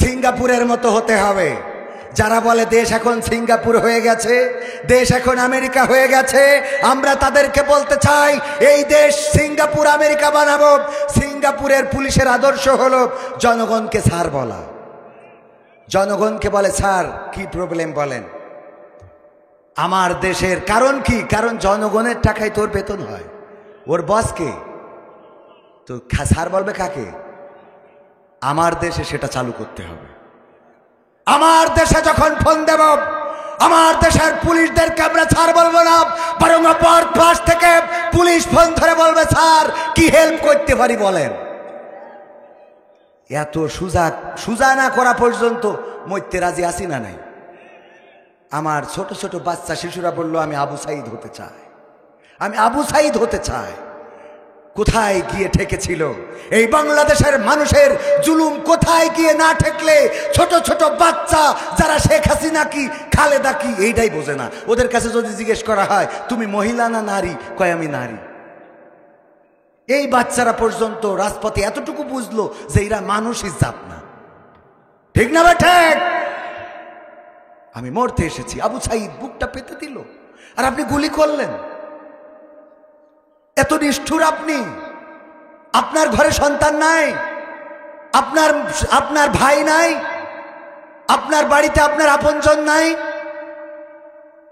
সিঙ্গাপুরের মতো হতে হবে। যারা বলে দেশ এখন সিঙ্গাপুর হয়ে গেছে, দেশ এখন আমেরিকা হয়ে গেছে, আমরা তাদেরকে বলতে চাই এই দেশ সিঙ্গাপুর আমেরিকা বানাবো। সিঙ্গাপুরের পুলিশের আদর্শ হলো জনগণকে স্যার বলা। জনগণকে বলে স্যার কি প্রবলেম বলেন। আমার দেশের কারণ কি? কারণ জনগণের টাকায় তোর বেতন হয়। ওর বসকে তো স্যার বলবে কাকে? আমার দেশে সেটা চালু করতে হবে। আমার দেশে যখন ফোন দেব, আমার দেশের পুলিশদেরকে আমরা স্যার বলবো না, বরং অপর পাশ থেকে পুলিশ ফোন ধরে বলবে স্যার কি হেল্প করতে পারি বলেন। এত সুজা না করা পর্যন্ত মরতে রাজি আছি না নাই? আমার ছোট ছোট বাচ্চা শিশুরা বললো আমি আবু সাইদ হতে চাই, আমি আবু সাইদ হতে চাই। কোথায় গিয়ে ঠেকেছিল এই বাংলাদেশের মানুষের জুলুম? কোথায় গিয়ে না ঠেকলে ছোট ছোট বাচ্চা যারা শেখ হাসিনা কি খালেদা কি এইটাই বোঝে না, ওদের কাছে যদি জিজ্ঞেস করা হয় তুমি মহিলা না নারী, কয় আমি নারী। এই বাচ্চারা পর্যন্ত রাজপথে এতটুকু বুঝলো যে এরা মানুষই জাত না। ঠিক না ভাই? ঠিক। আমি মরতে এসেছি, আবু সাইদ বুকটা পেতে দিল আর আপনি গুলি করলেন। এত নিষ্ঠুর আপনি? আপনার ঘরে সন্তান নাই, আপনার ভাই নাই, আপনার বাড়িতে আপনার আপনজন নাই,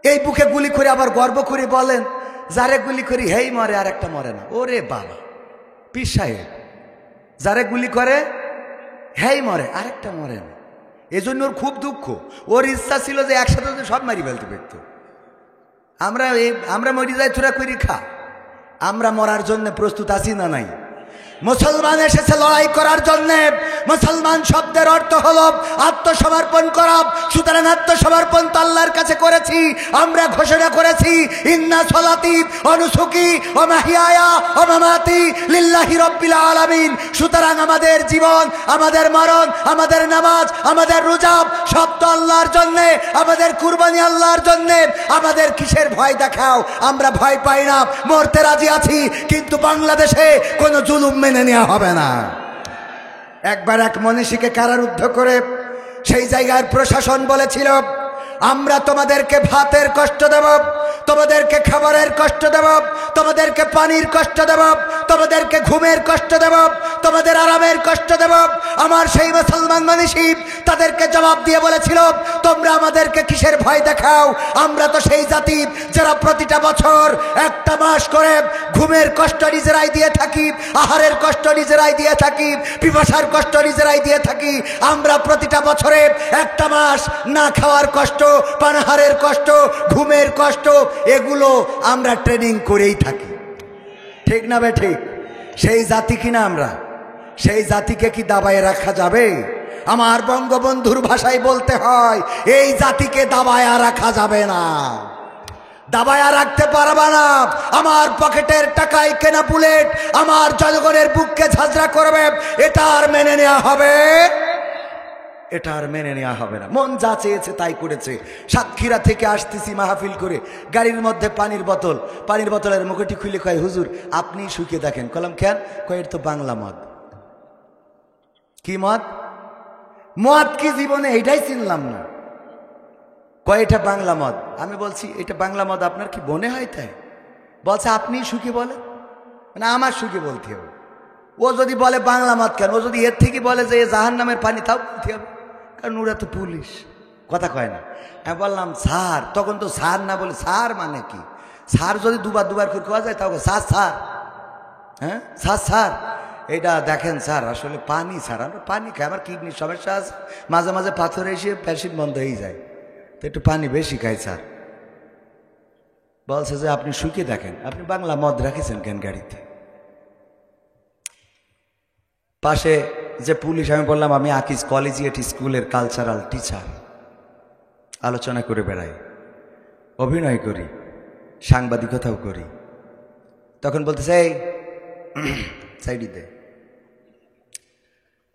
এই বুকে গুলি করে আবার গর্ব করে বলেন যারে গুলি করি হেই মরে আর একটা মরে না। ওরে বাবা, পীর সাহেব যারে গুলি করে হেই মরে আরেকটা মরে না। এজন্য ওর খুব দুঃখ। ওর ইচ্ছা ছিল যে একসাথে সব মারি ফেলতে পারত। আমরা মরি যাই তোরা করি খা। আমরা মরার জন্য প্রস্তুত আছি না নাই? মুসলমান এসেছে লড়াই করার জন্য। মুসলমান শব্দের অর্থ হলো আত্মসমর্পণ করা। সুতরাং আত্মসমর্পণ তো আল্লাহর কাছে করেছি। আমরা ঘোষণা করেছি ইন্না সলাতি ওয়া নুসুকি ওয়া মাহইয়ায়া ওয়া মামাতি লিল্লাহি রাব্বিল আলামিন। সুতরাং আমাদের জীবন, আমাদের মরণ, আমাদের নামাজ, আমাদের রোজা সব তো আল্লাহর জন্য, আমাদের কুরবানি আল্লাহর জন্য। আমাদের কিসের ভয় দেখাও? আমরা ভয় পাই না, মরতে রাজি আছি, কিন্তু বাংলাদেশে কোনো জুলুম মেনে নেওয়া হবে না। একবার এক মনীষীকে কারারুদ্ধ করে সেই জায়গার প্রশাসন বলেছিল আমরা তোমাদেরকে ভাতের কষ্ট দেব, তোমাদেরকে খাবারের কষ্ট দেব, তোমাদেরকে পানির কষ্ট দেব, তোমাদেরকে ঘুমের কষ্ট দেব, তোমাদের আরামের কষ্ট দেব। আমার সেই মুসলমান মনীষী তাদেরকে জবাব দিয়ে বলেছিল তোমরা আমাদেরকে কিসের ভয় দেখাও? আমরা তো সেই জাতি যারা প্রতিটা বছর একটা মাস করে ঘুমের কষ্ট নিজেরাই দিয়ে থাকি, আহারের কষ্ট নিজেরাই দিয়ে থাকি, পিপাসার কষ্ট নিজেরাই দিয়ে থাকি। আমরা প্রতিটা বছরে একটা মাস না খাওয়ার কষ্ট, পানাহারের কষ্ট, ঘুমের কষ্ট, এগুলো আমরা ট্রেনিং করেই থাকি। ঠিক না বে ঠিক? সেই জাতি কিনা আমরা? সেই জাতিকে কি দাবায় রাখা যাবে? আমার বঙ্গবন্ধুর ভাষায় বলতে হয় এই জাতিকে দাবায় রাখা যাবে না, দাবায় রাখতে পারবা না। আমার পকেটের টাকায় কেনা বুলেট আমার জনগণের বুককে ঝাঁঝরা করবে, এটা আর মেনে নেওয়া হবে? এটা আর মেনে নেওয়া হবে না। মন যা চেয়েছে তাই করেছে। সাতক্ষীরা থেকে আসতেছি মাহফিল করে, গাড়ির মধ্যে পানির বোতলের মুখটি খুলে কয় হুজুর আপনি শুকিয়ে দেখেন। কলাম কেন? কয় এর তো বাংলা মদ। কি মদ? মদ কি জীবনে এইটাই চিনলাম না। কয় এটা বাংলা মদ। আমি বলছি এটা বাংলা মদ আপনার কি মনে হয়? তাই বলছে আপনি শুকিয়ে বলে, মানে আমার শুকিয়ে বলতে হবে। ও যদি বলে বাংলা মদ কেন, ও যদি এর থেকে বলে যে জাহান্নামের পানি, তাও বলতে হবে, কারণ ওরা তো পুলিশ, কথা কয় না। আমি বললাম স্যার, তখন তো স্যার না বলে স্যার মানে কি? স্যার যদি দুবার করে খাওয়া যায় তাও স্যার স্যার, হ্যাঁ স্যার স্যার এটা দেখেন স্যার আসলে পানি স্যার, আমরা পানি খাই, আমার কিডনির সমস্যা আছে, মাঝে মাঝে পাথর এসে প্যাসিড বন্ধ হয়ে যায়, তো একটু পানি বেশি খাই স্যার। বলছে যে আপনি শুকিয়ে দেখেন, আপনি বাংলা মদ রাখেছেন কেন গাড়িতে? পাশে যে পুলিশ, আমি বললাম আমি আকিজ কলেজিয়েট স্কুলের কালচারাল টিচার, আলোচনা করে বেড়াই, অভিনয় করি, সাংবাদিকতাও করি। তখন বলতেছে এই সাইডি দে,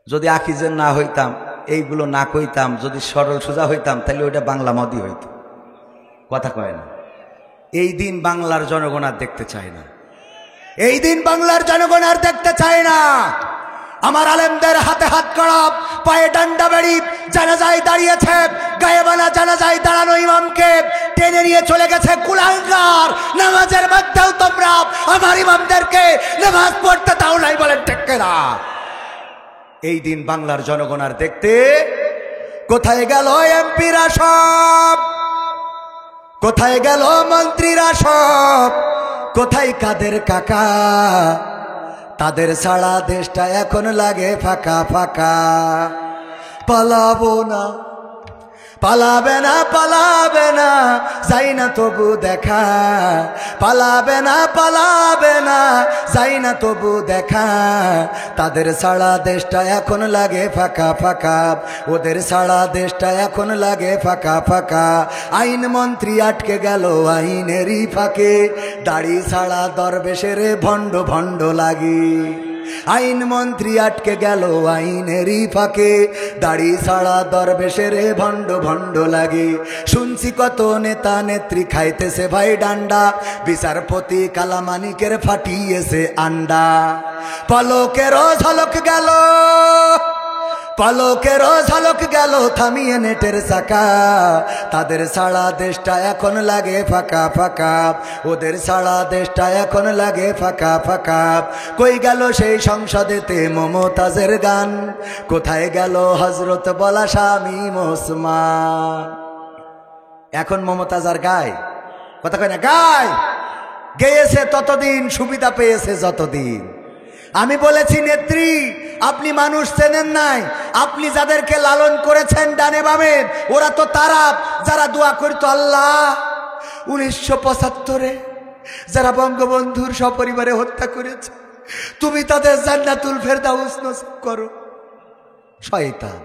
যদি আকিজের না হইতাম, এইগুলো না কইতাম, যদি সরল সোজা হইতাম, তাহলে ওইটা বাংলা মদই হইতো, কথা কয় না। এই দিন বাংলার জনগণ আর দেখতে চায় না, এই দিন বাংলার জনগণ আর দেখতে চায় না। আমার আলেমদের হাতে হাত করা, পায়ে ডান্ডা বেড়ি, জানাজায় দাঁড়িয়েছে, গায়েবানা জানাজায় দাঁড়ানো ইমামকে টেনে নিয়ে চলে গেছে কুলাঙ্গার। নামাজের মধ্যেও তোমরা আমার ইমামদেরকে নামাজ পড়তে দাও নাই, বলেন ঠিক কিনা? এই দিন বাংলার জনগণ আর দেখতে কোথায় গেল এমপিরা সব, কোথায় গেল মন্ত্রীরা সব, কোথায় কাদের কাকা? তাদের ছাড়া দেশটা এখন লাগে ফাঁকা ফাঁকা। পালাবো না, পালাবে না, পালাবে না, যাই না তবু দেখা, পালাবে না, পালাবে না, যাই না তবু দেখা। তাদের ছাড়া দেশটা এখন লাগে ফাঁকা ফাঁকা, ওদের ছাড়া দেশটা এখন লাগে ফাঁকা ফাঁকা। আইন মন্ত্রী আটকে গেল আইনেরই ফাঁকে, দাড়ি ছাড়া দরবেশের ভণ্ড ভণ্ড লাগে। আইন মন্ত্রী আটকে গেল আইনেরই ফাঁকে, দাড়ি ছাড়া দরবেশের ভণ্ড ভণ্ড লাগে। শুনছি কত নেতা নেত্রী খাইতেছে ভাই ডান্ডা, বিচারপতি কালামানিকের ফাটিয়েছে আন্ডা। পলকেরও ঝলক গেল, পলকেরও ঝলক গেল থামিয়ে নেটের চাকা। তাদের ছাড়া দেশটা এখন লাগে ফাঁকা ফাঁকা, ওদের ছাড়া দেশটা এখন লাগে ফাঁকা ফাঁকা। কই গেল সেই সংসদেতে মমতাজের গান, কোথায় গেল হজরত বলা শামীম ওসমান? এখন মমতাজ আর গায়? কথা কয় না, গায়। গেয়েছে ততদিন, সুবিধা পেয়েছে যতদিন। আমি বলেছি নেত্রী, আপনি মানুষ চেনেন নাই, আপনি যাদেরকে লালন করেছেন ডানে বামে, ওরা তো তারা যারা দোয়া করতো আল্লাহ 1975-এ যারা বঙ্গবন্ধুর সপরিবারে হত্যা করেছে, তুমি তাদের জান্নাতুল ফেরদাউস নসিব করো। শয়তান,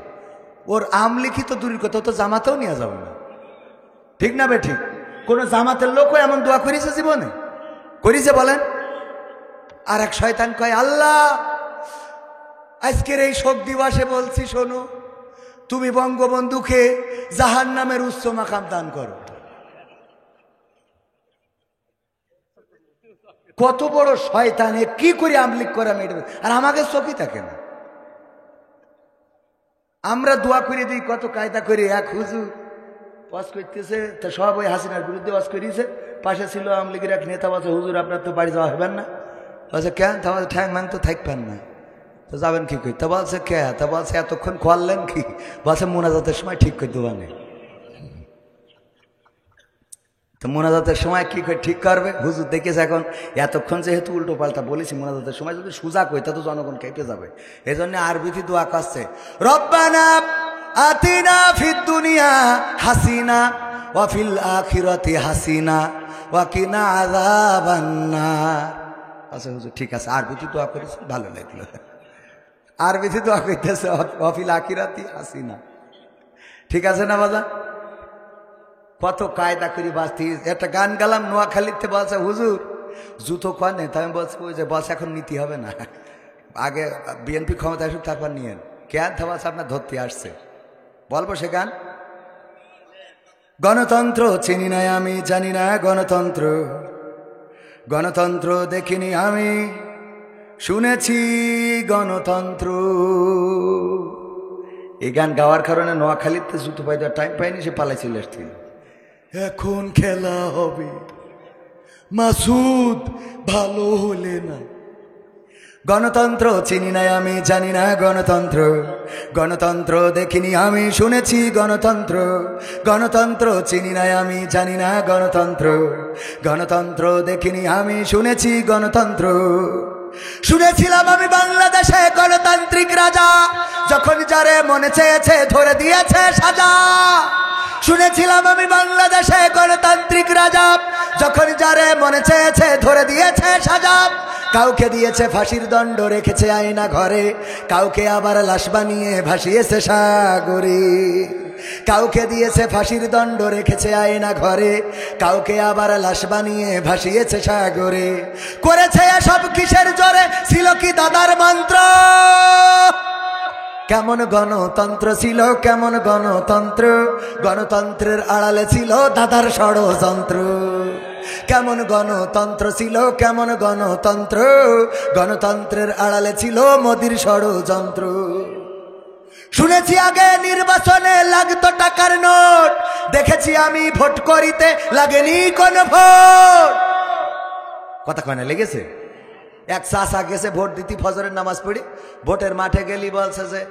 ওর আমলিখিত দূরের কথা, তো জামাতেও নিয়ে যাবে না। ঠিক না বে ঠিক? কোন জামাতের লোকও এমন দোয়া করেছে জীবনে? করেছে বলেন? আর এক শয়তান কয় আল্লাহ আজকের এই শোক দিবসে বলছি শোনো, তুমি বঙ্গবন্ধুকে জাহান্নামের উচ্চ মাকাম দান করো। কত বড় শয়তান! কি করে আমলিক করে মেয়েটা, আর আমাকে চোখই থাকে না। আমরা দোয়া করে দিই কত কায়দা করে। এক হুজুর ওয়াজ করতেছে, তা সব ওই হাসিনার বিরুদ্ধে ওয়াজ করিয়েছে, পাশে ছিল আওয়ামী লীগের এক নেতা, বলছে হুজুর আপনার তো বাড়ি যাওয়া হবেন না। বলছে কেন? তা বলছে ঠ্যাং ম্যাং তো থাকবেন না, তো যাবেন কি কই? তা বলছে কে? তা বলছে এতক্ষণ করলেন কি? বলছে মোনাজাতের সময় ঠিক করে দেবানে। তো মোনাজাতের সময় কি করে ঠিক করবে? হুজুর দেখেছে এখন এতক্ষণ যেহেতু উল্টো পাল্টা বলেছি, মোনাজাতের সময় যদি সুজা কই তা তো জনগণ কেটে যাবে। এই জন্য আরবিতে দোয়া করছে, রব্বানা আতিনা ফিদ দুনিয়া হাসিনা ওয়া ফিল আখিরাতি হাসিনা ওয়া কিনা আযাবান নার। আচ্ছা হুজুর ঠিক আছে, আরবিতে দোয়া করেছে, ভালো লাগলো। আরবিতে দোয়া করতেছে ওয়া ফিল আখিরাতি হাসিনা। ঠিক আছে না বাজা? কত কায়দা করি বাঁচতি। একটা গান গালাম নোয়াখালীতে, বলছে হুজুর জুতো খান নেই। আমি বলছি ওই যে বলছে এখন নীতি হবে না, আগে বিএনপি ক্ষমতা আসুক তারপর নিয়েন। কেন? তা বলছে আপনার ধরতে আসছে। বলবো সে গান? গণতন্ত্র চিনি না আমি, জানি না গণতন্ত্র, গণতন্ত্র দেখিনি আমি, শুনেছি গণতন্ত্র। এই গান গাওয়ার কারণে নোয়াখালীতে জুতো পাই দেওয়ার টাইম পাইনি, সে পালাই চলে আসছিল। এখন খেলা হবে মাসুদ ভালো হলে না। গণতন্ত্র চিনি না আমি, জানি না গণতন্ত্র, গণতন্ত্র দেখিনি আমি, শুনেছি গণতন্ত্র। গণতন্ত্র চিনি না আমি, জানি না গণতন্ত্র, গণতন্ত্র দেখিনি আমি, শুনেছি গণতন্ত্র। শুনেছিলাম আমি বাংলাদেশে গণতান্ত্রিক রাজা, যখন যারে মনে চেয়েছে ধরে দিয়েছে সাজা। শুনেছিলাম আমি বাংলাদেশে গণতান্ত্রিক রাজা, যখন যারে মনে চেয়েছে ধরে দিয়েছে সাজা। কাউকে দিয়েছে ফাঁসির দণ্ড, রেখেছে আয়না ঘরে, কাউকে আবার লাশ বানিয়ে ভাসিয়েছে সাগরে। কাউকে দিয়েছে ফাঁসির দণ্ড, রেখেছে আয়না ঘরে, কাউকে আবার লাশ বানিয়ে ভাসিয়েছে সাগরে। করেছে এসব কিসের জোরে? ছিল কি দাদার মন্ত্র? কেমন গণতন্ত্র ছিল, কেমন গণতন্ত্র? গণতন্ত্রের আড়ালে ছিল দাদার ষড়যন্ত্র। কেমন গণতন্ত্র ছিল, কেমন গণতন্ত্র, গণতন্ত্রের আড়ালে ছিল মোদির ষড়যন্ত্র। শুনেছি আগে নির্বাচনে লাগতো টাকার নোট, দেখেছি আমি ভোট করিতে লাগেনি কোন ভোট। কথা কয় না লেগেছে? এক চাষা গেছে ভোট দিতে ফজরের নামাজ পড়ে, ভোটের মাঠে গেলি বলছে যে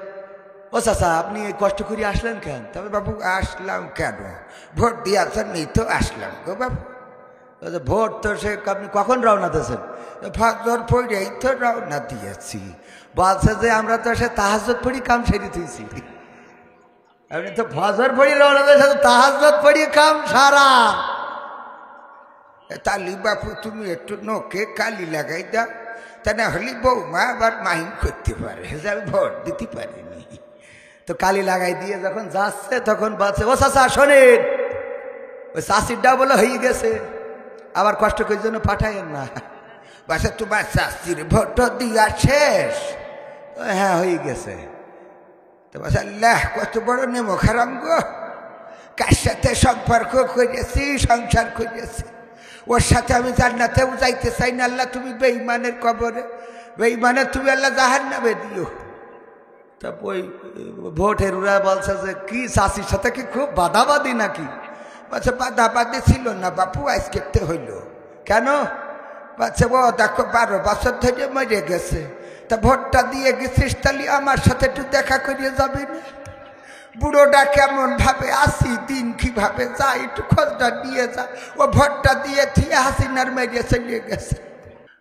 ও চাষা আপনি এই কষ্ট করে আসলেন কেন? তবে বাবু আসলাম কেন, ভোট দিয়েছেন এই তো আসলাম গো বাবু। ভোট তো সে আপনি কখন রওনা দিয়েছেন? ফজর পড়েই তো রওনা দিয়েছি। বলছে যে আমরা তো সে তাহাজ্জুদ পড়ি কাম সেরে দিয়েছি। আপনি তো ফজর পড়ি রওনা দিয়েছেন, তাহাজ্জুদ পড়ি কাম সারা। তালি বাপু তুমি একটু নোকে কালি লাগাই দাও, তা না হলে বৌমা আবার মাইন্ড করতে পারে যে আমি ভোট দিতে পারিনি। তো কালি লাগাই দিয়ে যখন যাচ্ছে তখন বলছে ও চাচা শোনেন, ওই চাষিরটা বলে হয়ে গেছে, আবার কষ্ট করে জন্য পাঠায়েন না। বাসা তোমার চাষির ভোট দিয়া শেষ? হ্যাঁ হয়ে গেছে। তো বাসা আল্লাহ কত বড় নেমো খারাম গো, কার সাথে সম্পর্ক করেছি, সংসার করেছি, ওর সাথে আমি জান্নাতেও যাইতে চাই না। আল্লাহ তুমি বেঈমানের কবরে, বেঈমানের তুমি আল্লাহ জাহান্নামে দিও। তা ওই ভোটের ওরা বলছে যে কি চাষির সাথে কি খুব বাদাবাদি নাকি? বলছে বাদাবাদি ছিল না বাপু, আজকে হইল। কেন? বলছে ও দেখো 12 বছর ধরে মরে গেছে, তা ভোটটা দিয়ে গেছিস তাহলে আমার সাথে একটু দেখা করিয়ে যাবি না? বুড়োটা কেমন ভাবে আসি, দিন কিভাবে যায়, একটু খোঁজটা দিয়ে যা। ও ভোটটা দিয়ে হাসিনার মেরে চলে গেছে।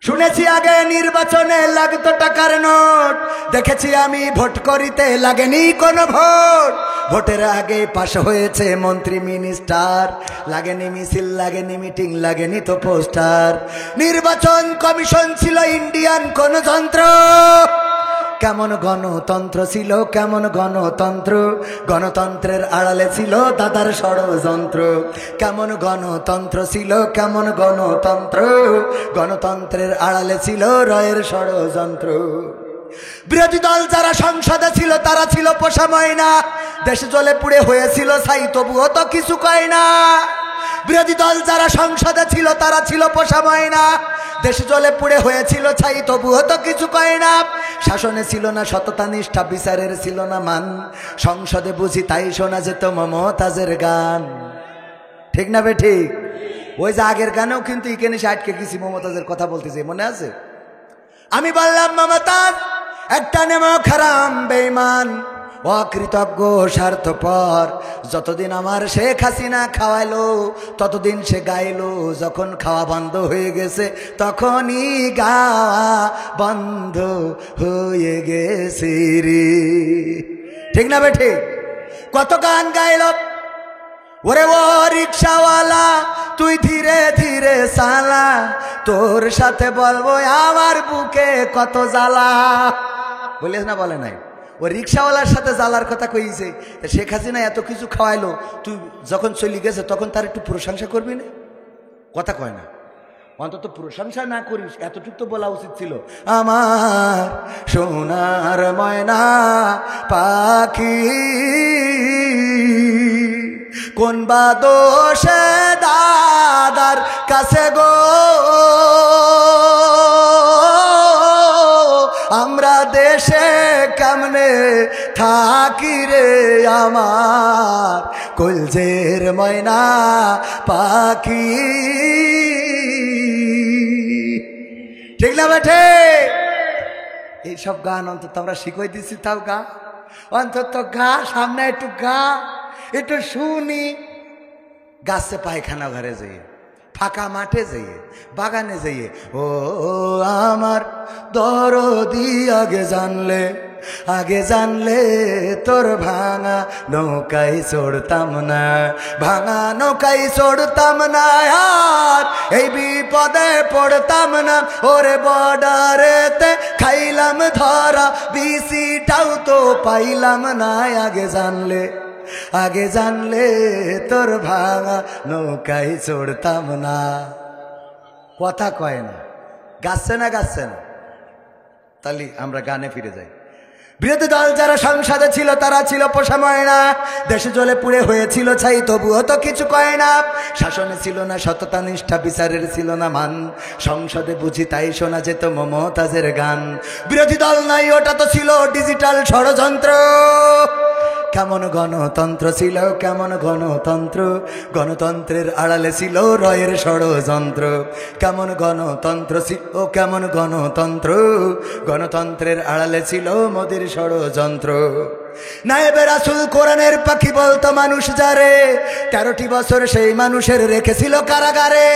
শুনেছি আগে নির্বাচনে লাগতো টাকার নোট, দেখেছি আমি ভোট করিতে লাগেনি কোন ভোট। ভোটের আগে পাশ হয়েছে মন্ত্রী মিনিস্টার, লাগেনি মিছিল, লাগেনি মিটিং, লাগেনি তো পোস্টার। নির্বাচন কমিশন ছিল ইন্ডিয়ান কোন যন্ত্র। কেমন গণতন্ত্র ছিল, কেমন গণতন্ত্র, গণতন্ত্রের আড়ালে ছিল দাদার ষড়যন্ত্র। কেমন গণতন্ত্র ছিল, কেমন গণতন্ত্র, গণতন্ত্রের আড়ালে ছিল রয়ের ষড়যন্ত্র। বিরোধী দল যারা সংসদে ছিল তারা ছিল পোষা ময়না, দেশে জ্বলে পুড়ে হয়েছিল ছাই তবুও তো কিছু কয় না। বিরোধী দল যারা সংসদে ছিল তারা ছিল পোষা ময়না, দেশে জ্বলে পুড়ে হয়েছিল ছাই তবুও তো কিছু কয় না। শাসনে ছিল না সততা নিষ্ঠা, বিচারের ছিল না মান, সংসদে বুঝি তাই শোনা যেত মমতাজের গান। ঠিক না বে ঠিক? ওই যে আগের গানেও কিন্তু এখানে সে আটকে গেছি, মমতাজের কথা বলতেছে, মনে আছে? আমি বললাম মমতাজ একটা নেমো খারাম বেঈমান, অকৃতজ্ঞ স্বার্থপর। যতদিন আমার শেখ হাসিনা খাওয়াইলো ততদিন সে গাইলো, যখন খাওয়া বন্ধ হয়ে গেছে তখনই গাওয়া বন্ধ হয়ে গেছে রে। ঠিক না বে ঠিক? কত গান গাইল। ওরে ও রিক্সাওয়ালা তুই ধীরে ধীরে চালা, তোর সাথে বলবো আমার বুকে কত জ্বালা। বলিস না বলে নাই? ও রিক্সাওয়ালার সাথে জ্বালার কথা কইছে। শেখ হাসিনা এত কিছু খাওয়াইলো, তুই যখন চলে গেছে তখন তার একটু প্রশংসা করবি না? কথা কয় না, অন্তত প্রশংসা না করিস এতটুকু তো বলা উচিত ছিল। আমার সোনার ময়না পাখি কোন বা দোষে দাদার কাছে গো, আমরা দেশে কেমনে থাকি রে আমার কলজের ময়না পাখি। ঠিক না বেঠে? এইসব গান অন্তত আমরা শিখাই দিচ্ছি, তাও গা, অন্তত গা, সামনে একটু গা, একটু শুনি। গাছে পায়খানা ঘরে যাইয়ে, ফাঁকা মাঠে যাইয়ে, বাগানে যাইয়ে, ও আমার দরদি আগে জানলে, আগে জানলে তোর ভাঙা নৌকায় চড়তাম না, ভাঙা নৌকায় চড়তাম না, আর এই বিপদে পড়তাম না। ওরে বর্ডারেতে খাইলাম ধরা, বিসিটাও তো পাইলাম না। আগে জানলে, আগে জানলে তোর ভাঙা নৌকায় চড়তাম না। কথা কয় না, গাচ্ছে না, গাচ্ছে না। তাহলে আমরা গানে ফিরে যাই। বিরোধী দল যারা সংসদে ছিল তারা ছিল পোষা ময়না, দেশে জ্বলে পুড়ে হয়েছিল ছাই, তবুও তো কিছু কয় না। শাসনে ছিল না সততা নিষ্ঠা, বিচারের ছিল না মান, সংসদে বুঝি তাই শোনা যেত মমতাজের গান। বিরোধী দল নাই, ওটা তো ছিল ডিজিটাল ষড়যন্ত্র। কেমন গণতন্ত্র ছিল, কেমন গণতন্ত্র, গণতন্ত্রের আড়ালে ছিল রয়ের ষড়যন্ত্র। কেমন গণতন্ত্র ছিল, কেমন গণতন্ত্র, গণতন্ত্রের আড়ালে ছিল মোদির ষড়যন্ত্র। নায়েবে রাসূল কোরআনের পাখি বলতো মানুষ যারে, 13টি বছর সেই মানুষের রেখেছিল কারাগারে।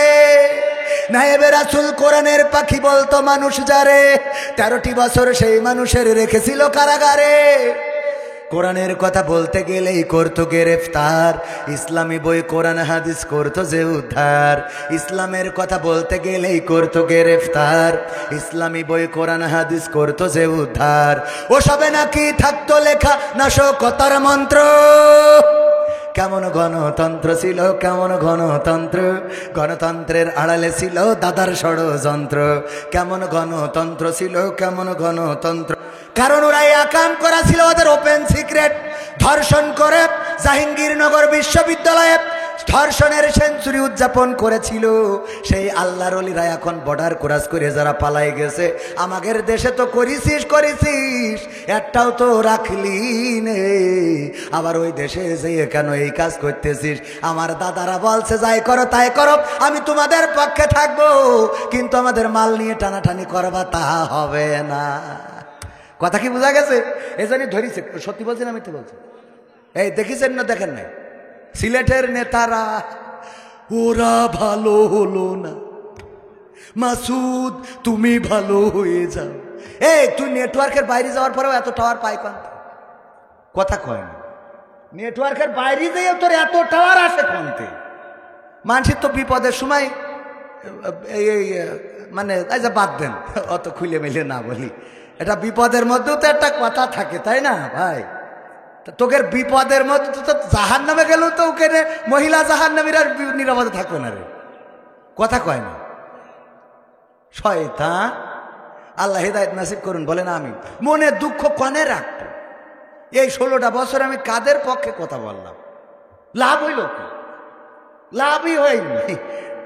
নায়েবে রাসূল কোরআনের পাখি বলতো মানুষ যারে, 13টি বছর সেই মানুষের রেখেছিল কারাগারে। কোরআনের কথা বলতে গেলেই করতো গ্রেফতার, ইসলামী বই কোরআন হাদিস করতো যে উদ্ধার। ইসলামের কথা বলতে গেলেই করতো গ্রেফতার, ইসলামী বই কোরআন হাদিস করতো যে উদ্ধার। ওসবে নাকি থাকতো লেখা নাশকতার মন্ত্র। কেমন গণতন্ত্র ছিল, কেমন গণতন্ত্র, গণতন্ত্রের আড়ালে ছিল দাদার ষড়যন্ত্র। কেমন গণতন্ত্র ছিল, কেমন গণতন্ত্র, কারণ ওরাই আকাম করা ছিল ওদের ওপেন সিক্রেট। ধর্ষণ করে জাহাঙ্গীরনগর বিশ্ববিদ্যালয়ে ধর্ষণের সেঞ্চুরি উদযাপন করেছিল সেই আল্লাহর ওলিরা এখন বর্ডার ক্রস করে যারা পালাই গেছে। আমাদের দেশে তো করিসিস করিসিস, একটাও তো রাখলি নে, আবার ওই দেশে যেয়ে কেন এই কাজ করতেছিস? আমার দাদারা বলছে যাই করো তাই করো, আমি তোমাদের পক্ষে থাকবো, কিন্তু আমাদের মাল নিয়ে টানাটানি করবা তা হবে না। কথা কি বোঝা গেছে? এই জন্যই ধরিছে। সত্যি বলছেন আমি তো বলছি। এই দেখিছেন না দেখেন নাই, সিলেটের নেতারা ওরা ভালো হলো না, মাসুদ তুমি ভালো হয়ে যাও। এই তুই নেটওয়ার্কের বাইরে যাওয়ার পরেও এত টাওয়ার পাই কোন? কথা কয় না, নেটওয়ার্কের বাইরে যেয়ে তোর এত টাওয়ার আসে কোনতে? মানুষের তো বিপদের সময় এই মানে বাদ দেন, অত খুলে মিলে না বলি। এটা বিপদের মধ্যেও তো একটা কথা থাকে, তাই না ভাই? তোকে বিপদের মধ্যে তো জাহান নামে গেলেও তো ওখানে মহিলা জাহান নামীরা নিরাপদে থাকবে না রে। কথা কয় না। শয়তান, আল্লাহ হেদায়েত নসিব করুন, বলেন আমিন। মনে দুঃখ কনে রাখতো। এই 16টা বছর আমি কাদের পক্ষে কথা বললাম? লাভ হইল কি? লাভই হয়নি।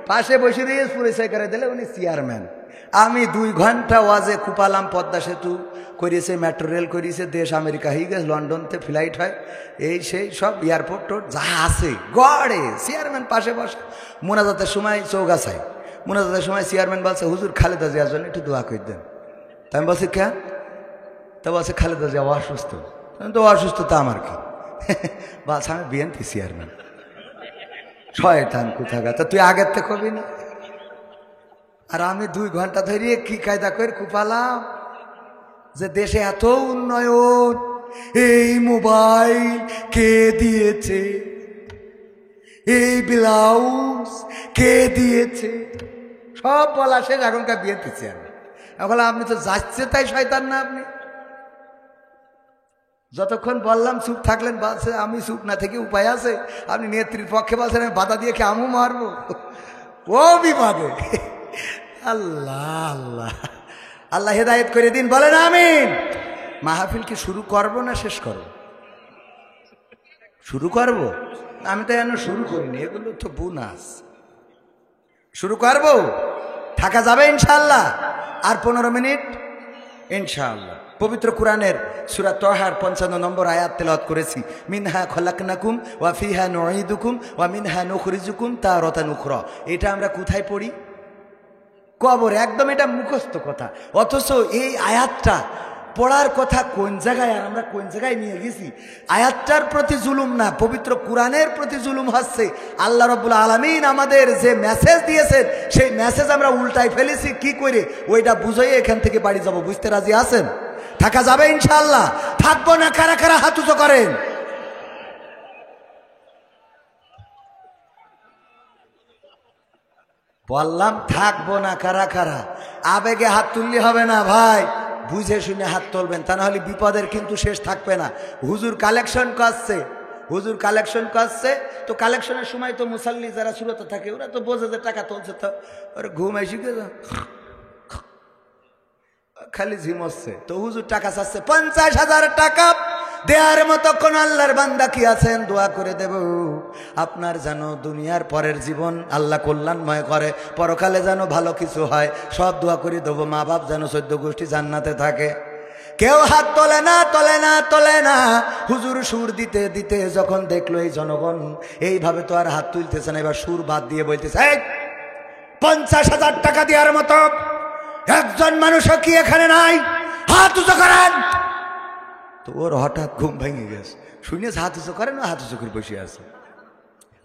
পাশে বসে দিয়ে পরিচয় করে দিলে উনি চেয়ারম্যান। আমি 2 ঘন্টা ওয়াজে কুপালাম, পদ্মা সেতু করিয়েছে, মেট্রো রেল করিয়েছে, দেশ আমেরিকা হয়ে গেছে, লন্ডনতে ফ্লাইট হয়, এই সেই সব এয়ারপোর্ট টোট যা আছে গড়ে চেয়ারম্যান পাশে বসে। মোনাজাতের সময় চৌগাছায়, মোনাজাতের সময় চেয়ারম্যান বলছে হুজুর খালেদা জিয়ার জন্য একটু দোয়া করে দেন। তা আমি বলছি কে? তা বলছে খালেদা জিয়া অসুস্থ। তো অসুস্থ তা আমার কি? বলছে আমি বিএনপি চেয়ারম্যান। শয়তান কোথাকার, তা তুই আগের থেকে কবি না? আর আমি 2 ঘন্টা ধরিয়ে কি কায়দা করে কুপালাম যে দেশে এত উন্নয়ন, এই মোবাইল কে দিয়েছে, এই ব্লাউজ কে দিয়েছে, সব বলা শেষ। এখনকার বিএনপি চেয়ারম্যান। এখন আপনি তো যাচ্ছে তাই শয়তান না আপনি? যতক্ষণ বললাম চুপ থাকলেন। বলছে আমি চুপ না থেকে উপায় আছে? আপনি নেত্রীর পক্ষে বলছেন আমি বাধা দিয়ে কি আমু মারবো? ও বিপদে। আল্লাহ আল্লাহ আল্লাহ হেদায়েত করে দিন, বলেন আমিন। মাহফিল কি শুরু করব না শেষ করব? শুরু করব। আমি তো এখনো শুরু করিনি, এগুলো তো বোনাস। শুরু করব, থাকা যাবে ইনশাআল্লাহ। আর 15 মিনিট ইনশাআল্লাহ। পবিত্র কোরআনের সূরা তাহার 55 নম্বর আয়াত তেলাওয়াত করেছি। মিনহা খলাকনাকুম ওয়া ফিহা নুঈদুকুম ওয়া মিনহা নুখরিজুকুম তারাতান উখরা। এটা আমরা কোথায় পড়ি? কবরে। একদম এটা মুখস্থ কথা, অথচ এই আয়াতটা পড়ার কথা কোন জায়গায় আর আমরা কোন জায়গায় নিয়ে গেছি? আয়াতটার প্রতি জুলুম না, পবিত্র কোরআনের প্রতি জুলুম হচ্ছে। আল্লাহ রাব্বুল আলামিন আমাদের যে মেসেজ দিয়েছেন সেই মেসেজ আমরা উল্টাই ফেলেছি। কি করে ওইটা বুঝাই এখান থেকে বাড়ি যাব। বুঝতে রাজি আছেন? থাকা যাবে ইনশাআল্লাহ। থাকবো না কারা কারা হাত উঁচু করেন? বললাম থাকবো না কারা কারা? আবেগে হাত তুললে হবে না ভাই, বুঝে শুনে হাত তুলবেন, তা নাহলে বিপদের কিন্তু শেষ থাকবে না। হুজুর কালেকশন করছে, হুজুর কালেকশন করছে, তো কালেকশনের সময় তো মুসাল্লি যারা সুরতে থাকে ওরা তো বোঝে যে টাকা তুলছে, তো ওরা ঘুম এসে গেছে, খালি ঝিমচ্ছে। তো হুজুর টাকা চাচ্ছে 50,000 টাকা দেওয়ার মতো কোন আল্লাহর বান্দা কি আছেন? দোয়া করে দেব আপনার যেন দুনিয়ার পরের জীবন আল্লাহ কল্যাণময় করে, পরকালে যেন ভালো কিছু হয়, সব দোয়া করে দেবো। মা বাপ যেন 14 গোষ্ঠী জান্নাতে থাকে। কেউ হাত তোলে না, তোলে না, তোলে না। হুজুর সুর দিতে দিতে যখন দেখলো এই জনগণ এইভাবে তো আর হাত তুলতেছে না, এবার সুর বাদ দিয়ে বলতেছে 50,000 টাকা দেওয়ার মতো একজন মানুষও কি এখানে নাই? হাত উঁচু করেন। তো ওর হঠাৎ ঘুম ভেঙে গেছে, শুনে হাত উঁচু করেন, হাত উঁচু করে বসে আছে।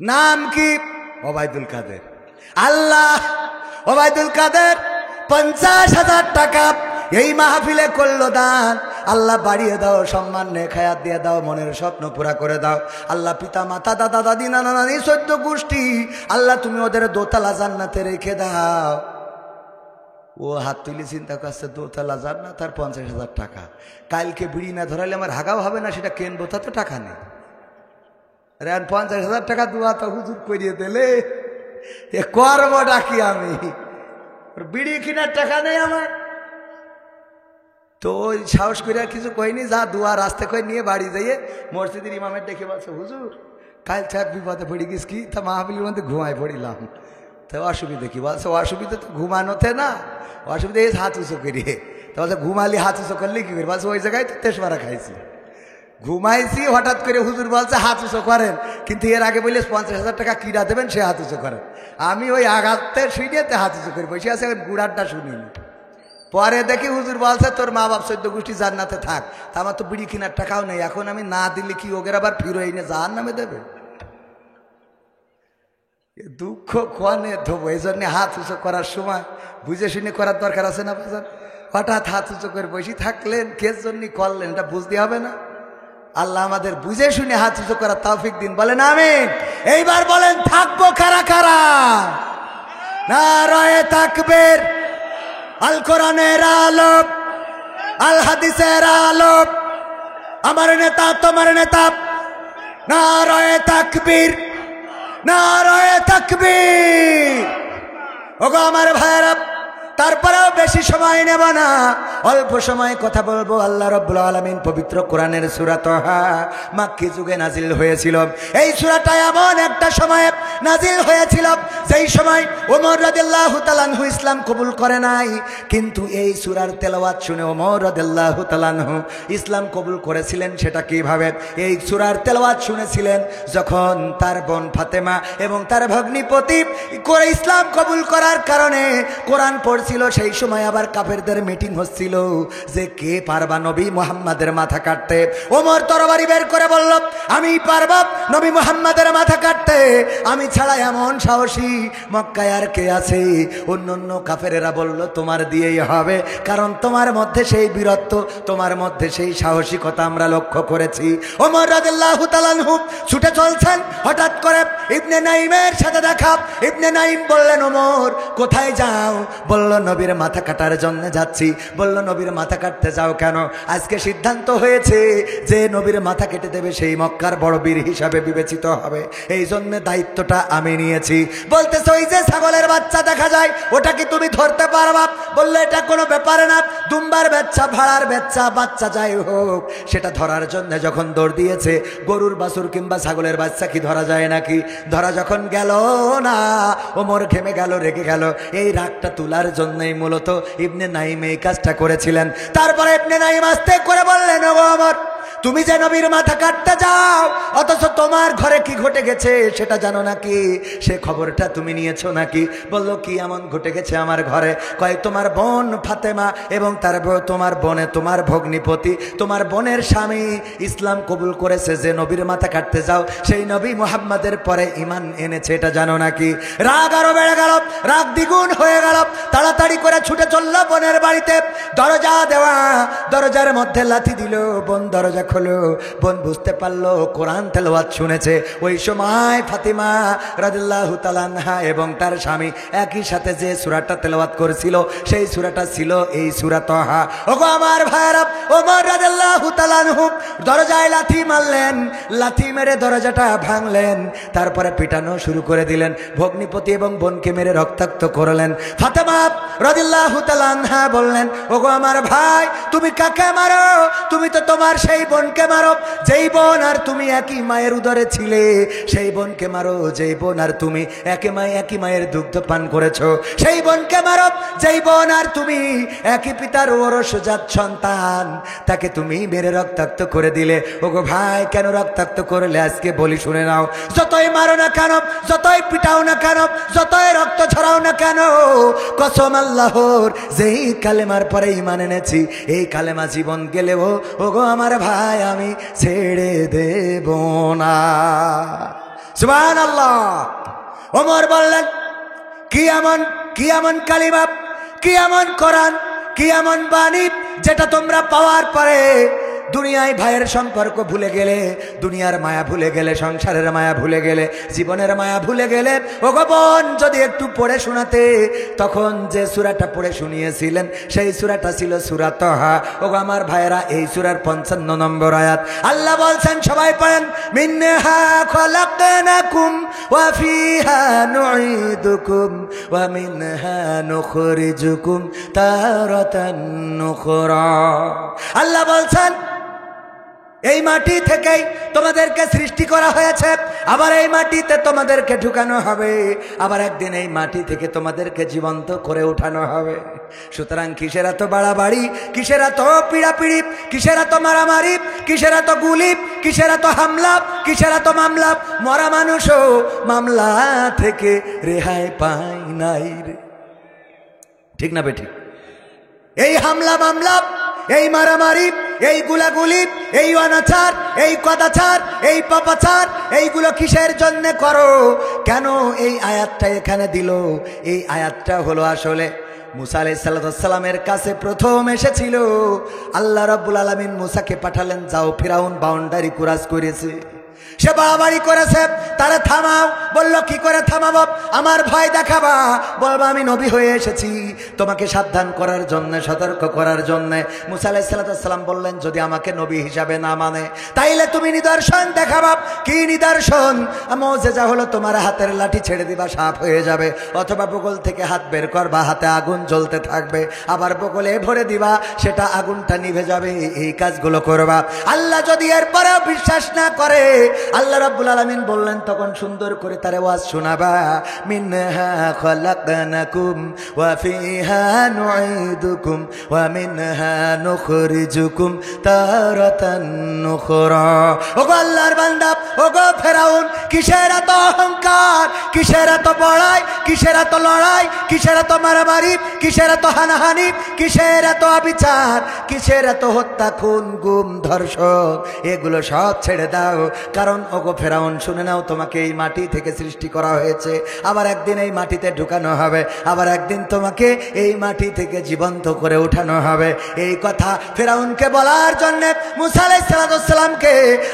নাম কি? ওবায়দুল কাদের। আল্লাহ, ওবায়দুল কাদের 50,000 টাকা এই মাহফিলে করলো দান। আল্লাহ বাড়িয়ে দাও, সম্মান নেখায়াত দিয়ে দাও, মনের স্বপ্ন পুরা করে দাও। আল্লাহ পিতা মাতা দাদা দাদি নানা নানি 14 গোষ্ঠী আল্লাহ তুমি ওদের দোতলা জান্নাতে রেখে দাও। ও হাত তুলে চিন্তা করছে দোতলা জান্নাত আর 50,000 টাকা। কালকে বিড়ি না ধরাইলে আমার হাগাও হবে না, সেটা কেনবো, তা তো টাকা নেই। আরে 50,000 টাকা দোয়া তো হুজুর করিয়ে দিলে, এ করবো ডাকি আমি, বিড়ি কিনার টাকা নেই আমার। তো ওই সাহস করে আর কিছু কইনি, যা দোয়া রাস্তা করে নিয়ে বাড়ি যাইয়ে মসজিদের ইমামের ডেকে বলছে হুজুর কাল ছাড় বিপদে পড়ে গেছি কি, তা মাহফিলের মধ্যে ঘুমায় পড়িলাম। তো অসুবিধা কি? বলছে অসুবিধা তো ঘুমানোতে না, অসুবিধা এই হাত উঁচু করিয়ে। তো বলছে ঘুমালি হাত উঁচু করলে কি করে? বলছে ওই জায়গায় তো তেজপাড়া খাইছি, ঘুমাইছি। হঠাৎ করে হুজুর বলছে হাত উঁচু করেন, কিন্তু এর আগে বললে 50,000 টাকা কিরা দেবেন, সে হাত উঁচু করেন। আমি ওই আঘাতে শুনিয়েতে হাত উঁচু করে বসে আছে, গুড়ারটা শুনিনি। পরে দেখি হুজুর বলছে তোর মা বাপ 14 গোষ্ঠী জান্নাতে থাক। তা আমার তো বিড়ি কেনার টাকাও নেই, এখন আমি না দিলে কি ওগের আবার ফিরো এনে জাহান্নামে দেবে? দুঃখ কোয়ানে ধোবো, এই জন্য হাত উঁচু করার সময় বুঝে শুনে করার দরকার আছে না বাজার? হঠাৎ হাত উঁচু করে বসে থাকলেন, কে জন্য করলেন এটা বুঝতে হবে না? আল্লাহ আমাদের বুঝে শুনে হাত উঁচু করার তৌফিক দিন, বলেন আমিন। এইবার বলেন থাকবো কারা কারা? নারায়ে তাকবীর, আল কোরআনের আলো, আল হাদিসের আলো, আমার নেতা তোমার নেতা। নারায়ে তাকবীর, নারায়ে তাকবীর। ওগো আমার ভাইয়েরা, তারপরেও বেশি সময় নেব না, অল্প সময় কথা বলবো। আল্লাহ রাব্বুল আলামিন পবিত্র কোরআনের সূরা তাহা মাক্কি যুগে নাজিল হয়েছিল। এই সূরাটা এমন একটা সময়ে নাজিল হয়েছিল যেই সময় ওমর রাদিয়াল্লাহু তাআলা আনহু ইসলাম কবুল করে নাই, কিন্তু এই সূরার তেলাওয়াত শুনে ওমর রাদিয়াল্লাহু তাআলা আনহু ইসলাম কবুল করেছিলেন। সেটা কিভাবে? এই সূরার তেলাওয়াত শুনেছিলেন যখন তার বোন ফাতেমা এবং তার ভগ্নিপতি করে ইসলাম কবুল করার কারণে কোরআন ছিল। সেই সময় আবার কাফেরদের মিটিং হচ্ছিল যে কে পারবা নবী মুহাম্মাদের মাথা কাটতে। ওমর তরবারি বের করে বলল আমি পারবা নবী মুহাম্মাদের মাথা কাটতে, আমি ছাড়া এমন সাহসী মক্কায় আর কে আছে? অন্যান্য কাফেরেরা বলল তোমার দিয়েই হবে, কারণ তোমার মধ্যে সেই বীরত্ব, তোমার মধ্যে সেই সাহসিকতা আমরা লক্ষ্য করেছি। ওমর রাদিয়াল্লাহু তাআলা আনহু ছুটে চলছেন, হঠাৎ করে ইবনে নাইমের সাথে দেখা। ইবনে নাইম বললেন ওমর কোথায় যাও? বলল নবীর মাথা কাটার জন্য যাচ্ছি। বলল নবীর মাথা কাটতে যাও কেন? আজকে সিদ্ধান্ত হয়েছে যে নবীর মাথা কেটে দেবে সেই মক্কার বড় বীর হিসাবে বিবেচিত হবে, এই জন্য দায়িত্বটা আমি নিয়েছি। বলতেছে ওই যে ছাগলের বাচ্চা দেখা যায় ওটা কি তুমি ধরতে পারবা? বললো এটা কোনো ব্যাপার না, দুম্বার বাচ্চা, ভাড়ার বাচ্চা, বাচ্চা যাই হোক, সেটা ধরার জন্য যখন দৌড় দিয়েছে, গরুর বাছুর কিংবা ছাগলের বাচ্চা কি ধরা যায় নাকি? ধরা যখন গেল না, ওমর ঘেমে গেল, রেগে গেল। এই রাগটা তোলার জন্যই মূলত ইবনে নাইম এই কাজটা করেছিলেন। তারপরে ইবনে নাইম আস্তে করে বললেন ওগো ওমর, তুমি যে নবীর মাথা কাটতে যাও অথচ তোমার ঘরে কি ঘটে গেছে সেটা জানো নাকি? সে খবরটা তুমি নিয়েছো নাকি? বলল কি এমন ঘটে গেছে আমার ঘরে? কয় তোমার বোন ফাতেমা এবং তার তোমার বোনে, তোমার ভগ্নিপতি, তোমার বোনের স্বামী ইসলাম কবুল করেছে। যে নবীর মাথা কাটতে যাও সেই নবী মুহাম্মাদের পরে ঈমান এনেছে, এটা জানো নাকি? রাগ আরো বেড়ে গেল, রাগ দ্বিগুণ হয়ে গেল। তাড়াতাড়ি করে ছুটে চলল বোনের বাড়িতে। দরজা দেওয়া, দরজার মধ্যে লাথি দিল, বোন দরজা হলো, বোন বুঝতে পারলো কোরআন তেলাওয়াত শুনেছে। ওই সময় ফাতিমা রাদিয়াল্লাহু তাআলা আনহা এবং তার স্বামী একই সাথে যে সূরাটা তেলাওয়াত করেছিল সেই সূরাটা ছিল এই সূরা তাহা। ওগো আমার ভাইরা, ওমর রাদিয়াল্লাহু তাআলা আনহু দরজায় লাথি মারলেন, লাথি মেরে দরজাটা ভাঙলেন, তারপরে পিটানো শুরু করে দিলেন, ভগ্নিপতি এবং বোনকে মেরে রক্তাক্ত করলেন। ফাতেমা রাদিয়াল্লাহু তাআলা আনহা বললেন, ওগো আমার ভাই, তুমি কাকে মারো? তুমি তো তোমার সেই বোনকে মারো যেই বোন আর তুমি একই মায়ের উদরে ছিলে, সেই বোনকে মারো যেই বোন আর তুমি একই মায়ের দুগ্ধ পান করেছো, সেই বোনকে মারো যেই বোন আর তুমি একই পিতার ঔরসজাত সন্তান, তাকে তুমি মেরে রক্তাক্ত করে দিলে। ওগো ভাই, কেন রক্তাক্ত করলে আজকে বলি শুনে নাও। যতই মারো না কেন, যতই পিটাও না কেন, যতই রক্ত ছড়াও না কেন, কসম আল্লাহর, যেই কালেমার পরে ঈমান এনেছি এই কালেমা জীবন গেলেও ওগো আমার ভাই আমি ছেড়ে দেব না। সুবহানাল্লাহ। ওমর বললেন, কি এমন কালিমা, কি এমন কোরআন, কি এমন বাণী যেটা তোমরা পাওয়ার পরে দুনিয়ায় ভাইয়ের সম্পর্ক ভুলে গেলে, দুনিয়ার মায়া ভুলে গেলে, সংসারের মায়া ভুলে গেলে, জীবনের মায়া ভুলে গেলে। ওগো বোন, যদি একটু পড়ে শোনাতে, তখন যে সূরাটা পড়ে শুনিয়েছিলেন সেই সূরাটা ছিল সূরা তাহা। ওগো আমার ভাইয়েরা, এই সূরার 55 নম্বর আয়াত আল্লাহ বলছেন, সবাই পড়েন, মিনহা খলাকনাকুম ওয়া ফিহা নুঈদুকুম ওয়া মিনহা নুখরিজুকুম তারাতান নুখরা। আল্লাহ বলছেন, এই মাটি থেকেই তোমাদেরকে সৃষ্টি করা হয়েছে, আবার এই মাটিতে তোমাদেরকে ঢুকানো হবে, আবার একদিন এই মাটি থেকে তোমাদেরকে জীবন্ত করে উঠানো হবে। সুতরাং কিসের এত বাড়াবাড়ি, কিসের এত পিড়াপিড়ি, কিসের এত মারামারি, কিসের এত গুলি, কিসের এত হামলা, কিসের এত মামলা? মরা মানুষও মামলা থেকে রেহাই পায় নাই রে, ঠিক না বেঠিক? এই হামলা মামলা, এই মারামারি, এই গুলাগুলি, এই অনাচার, এই কদাচার, এই পাপাচার, এইগুলো কিসের জন্য করো? কেন এই আয়াতটা এখানে দিল? এই আয়াতটা হলো আসলে মুসা আলাইহিস সালামের কাছে প্রথম এসেছিল। আল্লাহ রাব্বুল আলামিন মুসাকে পাঠালেন, যাও, ফিরাউন বাউন্ডারি ক্রস করেছে, সে বাড়াবাড়ি করেছে, তারা থামাও। বলল, কি করে থামাবো? আমার ভয় দেখাবা? বলবা আমি নবী হয়ে এসেছি তোমাকে সাবধান করার জন্য, সতর্ক করার জন্য। মুসা আলাইহিস সালাম বললেন, যদি আমাকে নবী হিসাবে না মানে তাইলে তুমি নিদর্শন দেখাবা। কি নিদর্শন? মুজিজা হলো তোমার হাতের লাঠি ছেড়ে দিবা, সাপ হয়ে যাবে, অথবা বগল থেকে হাত বের করবা, হাতে আগুন জ্বলতে থাকবে, আবার বগলে ভরে দিবা, সেটা আগুনটা নিভে যাবে। এই কাজগুলো করবা। আল্লাহ যদি এরপরেও বিশ্বাস না করে, আল্লাহ রাব্বুল আলামিন বললেন, তখন সুন্দর করে তার ওয়াজ শোনাবা, মিনহা খলাকনাকুম ওয়া ফিহা নুঈদুকুম ওয়া মিনহা নুখরিজুকুম তারাতান নুখরা। ওগো আল্লাহর বান্দা, ওগো ফেরাউন, কিসের এত অহংকার, কিসের এত বড়াই, কিসের এত লড়াই, কিসের এত মারামারি, কিসের এত হানাহানি, কিসের এত অবিচার, কিসের এত হত্যা, খুন, গুম, ধর্ষণ? এগুলো সব ছেড়ে দাও। কারণ ওগো ফেরাউন, শুনে নাও, তোমাকে এই মাটি থেকে সৃষ্টি করা হয়েছে, আবার একদিন এই মাটিতে ঢুকানো হবে, আবার একদিন তোমাকে এই মাটি থেকে জীবন্ত করে উঠানো হবে। এই কথা ফেরাউনকে বলার জন্য মুসা আলাইহিস সালামকে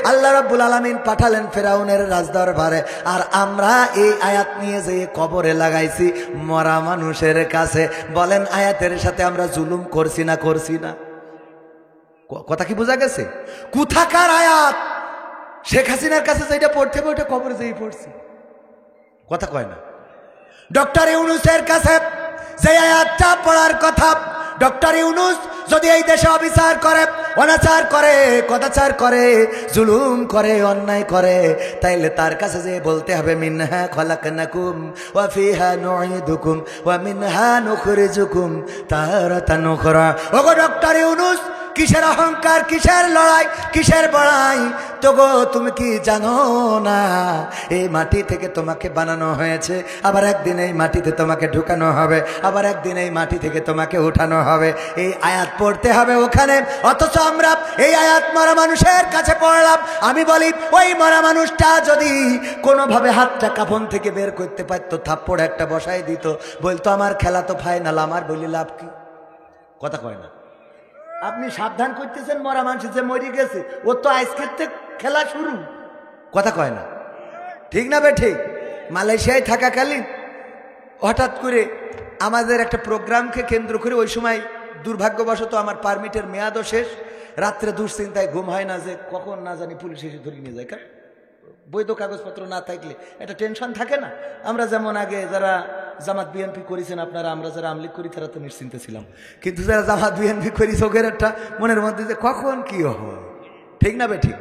আল্লাহ রাব্বুল আলামিন পাঠালেন ফেরাউনের রাজদরবারে। আর আমরা এই আয়াত নিয়ে যে কবরে লাগাইছি মরা মানুষের কাছে। বলেন, আয়াতের সাথে আমরা জুলুম করছি না করছি না? কথা কি বোঝা গেছে? কোথাকার আয়াত? শেখ হাসিনার কাছে যেটা পড়তে হবে ওটা কবরে যেই পড়ছি, কথা কয় না। ডক্টর ইউনূসের কাছে যে আয়াতটা পড়ার কথা, ডক্টর ইউনূস যদি এই দেশে অবিচার করে, অনাচার করে, কদাচার করে, জুলুম করে, অন্যায় করে, তাইলে তার কাছে যে বলতে হবে, মিনহা খলাকনাকুম ওয়া ফিহা নুঈদুকুম ওয়া মিনহা নুখরিজুকুম তারাতান উখরা। ওগো ডক্টর ইউনূস, কিসের অহংকার, কিসের লড়াই, কিসের বড়াই? তো গো, তুমি কি জানো না এই মাটি থেকে তোমাকে বানানো হয়েছে, আবার একদিন এই মাটিতে তোমাকে ঢুকানো হবে, আবার একদিন এই মাটি থেকে তোমাকে উঠানো হবে। এই আয়াত পড়তে হবে ওখানে। অথচ আমরা এই আয়াত মরা মানুষের কাছে পড়লাম। আমি বলি, ওই মরা মানুষটা যদি কোনোভাবে হাতটা কাফন থেকে বের করতে পারতো, থাপ্পড় একটা বসাই দিত, বলতো আমার খেলা তো ফাইনাল, আমার বলি লাভ কি? কথা কয় না। আপনি সাবধান করতেছেন মরা মানুষ যে মরে গেছে, ও তো আজকের থেকে খেলা শুরু, কথা কয় না, ঠিক না বে ঠিক? মালয়েশিয়ায় থাকাকালীন হঠাৎ করে আমাদের একটা প্রোগ্রামকে কেন্দ্র করে ওই সময় দুর্ভাগ্যবশত আমার পারমিটের মেয়াদও শেষ, রাত্রে দুশ্চিন্তায় ঘুম হয় না যে কখন না জানি পুলিশ এসে ধরে নিয়ে যায়। কারণ বৈধ কাগজপত্র না থাকলে একটা টেনশন থাকে না। আমরা যেমন আগে যারা জামাত বিএনপি করেছেন আপনারা, আমরা যারা আমলিগ করি তারা তো নিশ্চিন্তে ছিলাম, কিন্তু যারা জামাত বিএনপি করি চোখের একটা মনের মধ্যে যে কখন কি হয়, ঠিক না বে ঠিক?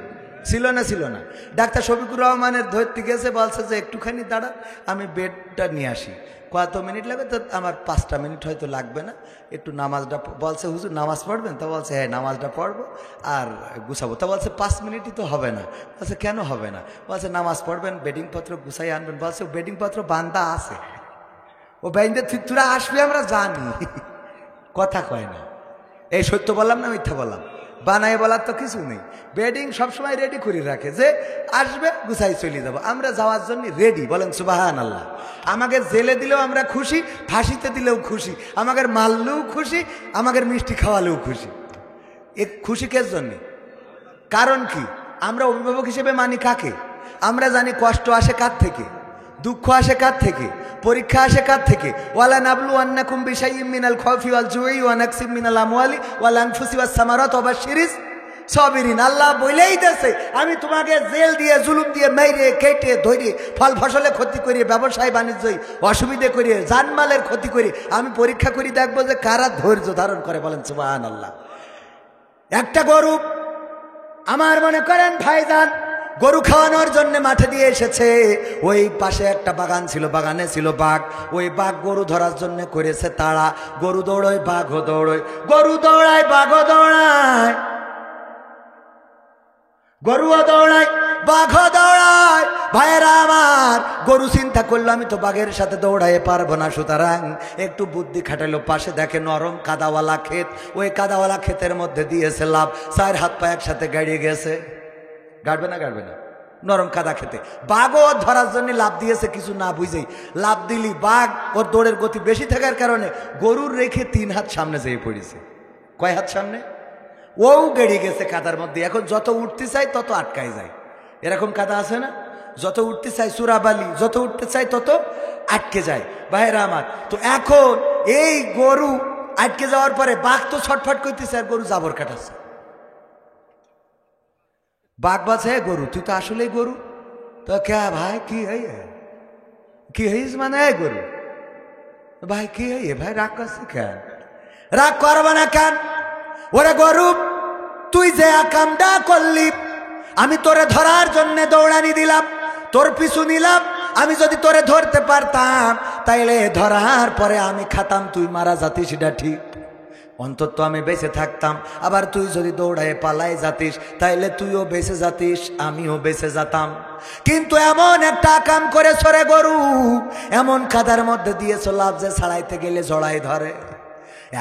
ছিল না ছিল না। ডাক্তার শফিকুর রহমানের ধরতে গেছে, বলছে যে একটুখানি দাঁড়ান আমি বেডটা নিয়ে আসি। কত মিনিট লাগবে? তো আমার 5টা মিনিট হয়তো লাগবে না, একটু নামাজটা বলছে হুজুর নামাজ পড়বেন? তো বলছে হ্যাঁ নামাজটা পড়বো আর গুছাবো। তো বলছে 5 মিনিটই তো হবে না। বলছে কেন হবে না? বলছে নামাজ পড়বেন, বেডিংপত্র গুছাই আনবেন। বলছে বেডিংপত্র বান্দা আছে, ও বাইন্দে তোরা আসবে আমরা জানি, কথা কয় না। এই সত্য বললাম না মিথ্যা বললাম? বানায় বলার তো কিছু নেই। বেডিং সবসময় রেডি করে রাখে, যে আসবে গুছাই চলে যাবো। আমরা যাওয়ার জন্য রেডি, বলেন সুবহানাল্লাহ। আমাকে জেলে দিলেও আমরা খুশি, ফাঁসিতে দিলেও খুশি, আমাকে মারলেও খুশি, আমাকে মিষ্টি খাওয়ালেও খুশি। এ খুশি কের জন্যে? কারণ কি? আমরা অভিভাবক হিসেবে মানি কাকে? আমরা জানি কষ্ট আসে কার থেকে, দুঃখ আসে কার থেকে, পরীক্ষা আসে কার থেকে। ওয়ালা নাবলু আন্নাকুম বিশাইইম মিনাল খাউফি ওয়াল জুই ওয়া নাকসিম মিনাল আমওয়ালি ওয়াল আনফুসি ওয়াস সামারাত ওয়া বাশশিরিস সাবিরিন। আল্লাহ বলেই দিয়েছে আমি তোমাকে জেল দিয়ে জুলুম দিয়ে মেরে কেটে ধরে ফল ফসলে ক্ষতি করি, ব্যবসায় বাণিজ্যই অসুবিধে করি, জানমালের ক্ষতি করি, আমি পরীক্ষা করি দেখবো যে কারা ধৈর্য ধারণ করে, বলেন সুবহানাল্লাহ। একটা গরু আমার মনে করেন ভাইজান গরু খাওয়ানোর জন্য মাঠে দিয়ে এসেছে, ওই পাশে একটা বাগান ছিল, বাগানে ছিল বাঘ, ওই বাঘ গরু ধরার জন্য করেছে তাড়া। গরু দৌড়য় বাঘও দৌড়য়, গরু দৌড়ায় বাঘও দৌড়ায়, গরুও দৌড়ায় বাঘও দৌড়ায়। ভাইয়েরা আমার, গরু চিন্তা করলো আমি তো বাঘের সাথে দৌড়াইতে পারবো না, সুতরাং একটু বুদ্ধি খাটাইলো। পাশে দেখে নরম কাদাওয়ালা ক্ষেত, ওই কাদাওয়ালা ক্ষেতের মধ্যে দিয়েছে লাভ, 4 হাত পা একসাথে গাড়িয়ে গেছে। গাড়বে না গাড়বে না? নরম কাদা খেতে বাঘও ধরার জন্য লাভ দিয়েছে, কিছু না বুঝেই লাভ দিলি বাঘ ওর দৌড়ের গতি বেশি থাকার কারণে গরুর রেখে 3 হাত সামনে যেয়ে পড়েছে। কয় হাত সামনে? ও গেড়ে গেছে কাদার মধ্যে। এখন যত উঠতে চাই তত আটকায় যায়, এরকম কাদা আছে না? যত উঠতে চাই চূড়াবালি, যত উঠতে চাই তত আটকে যায়। ভাইরা আমার, তো এখন এই গরু আটকে যাওয়ার পরে বাঘ তো ছটফট করতেছে আর গরু জাবর কাটাচ্ছে। বাঘ বাছে গরু তুই তো আসলেই গরু, তো কে ভাই কি কি হইস মানে গরু ভাই কি ভাই রাগ করছে কেন? রাগ করবা না কেন? ওরে গরু তুই যে কামটা করলি, আমি তোরে ধরার জন্য দৌড়ানি দিলাম, তোর পিছু নিলাম। আমি যদি তোরে ধরতে পারতাম তাইলে ধরার পরে আমি খাতাম, তুই মারা যাতিস সেটা ঠিক, অন্তত আমি বেঁচে থাকতাম। আবার তুই যদি দৌড়ায় পালাই যাতিস তাইলে তুইও বেঁচে যাতিস, আমিও বেঁচে যেতাম। কিন্তু এমন একটা কাম করে সরে গরু, এমন কাদার মধ্যে দিয়েছো লাভ যে ছাড়াইতে গেলে জড়াই ধরে।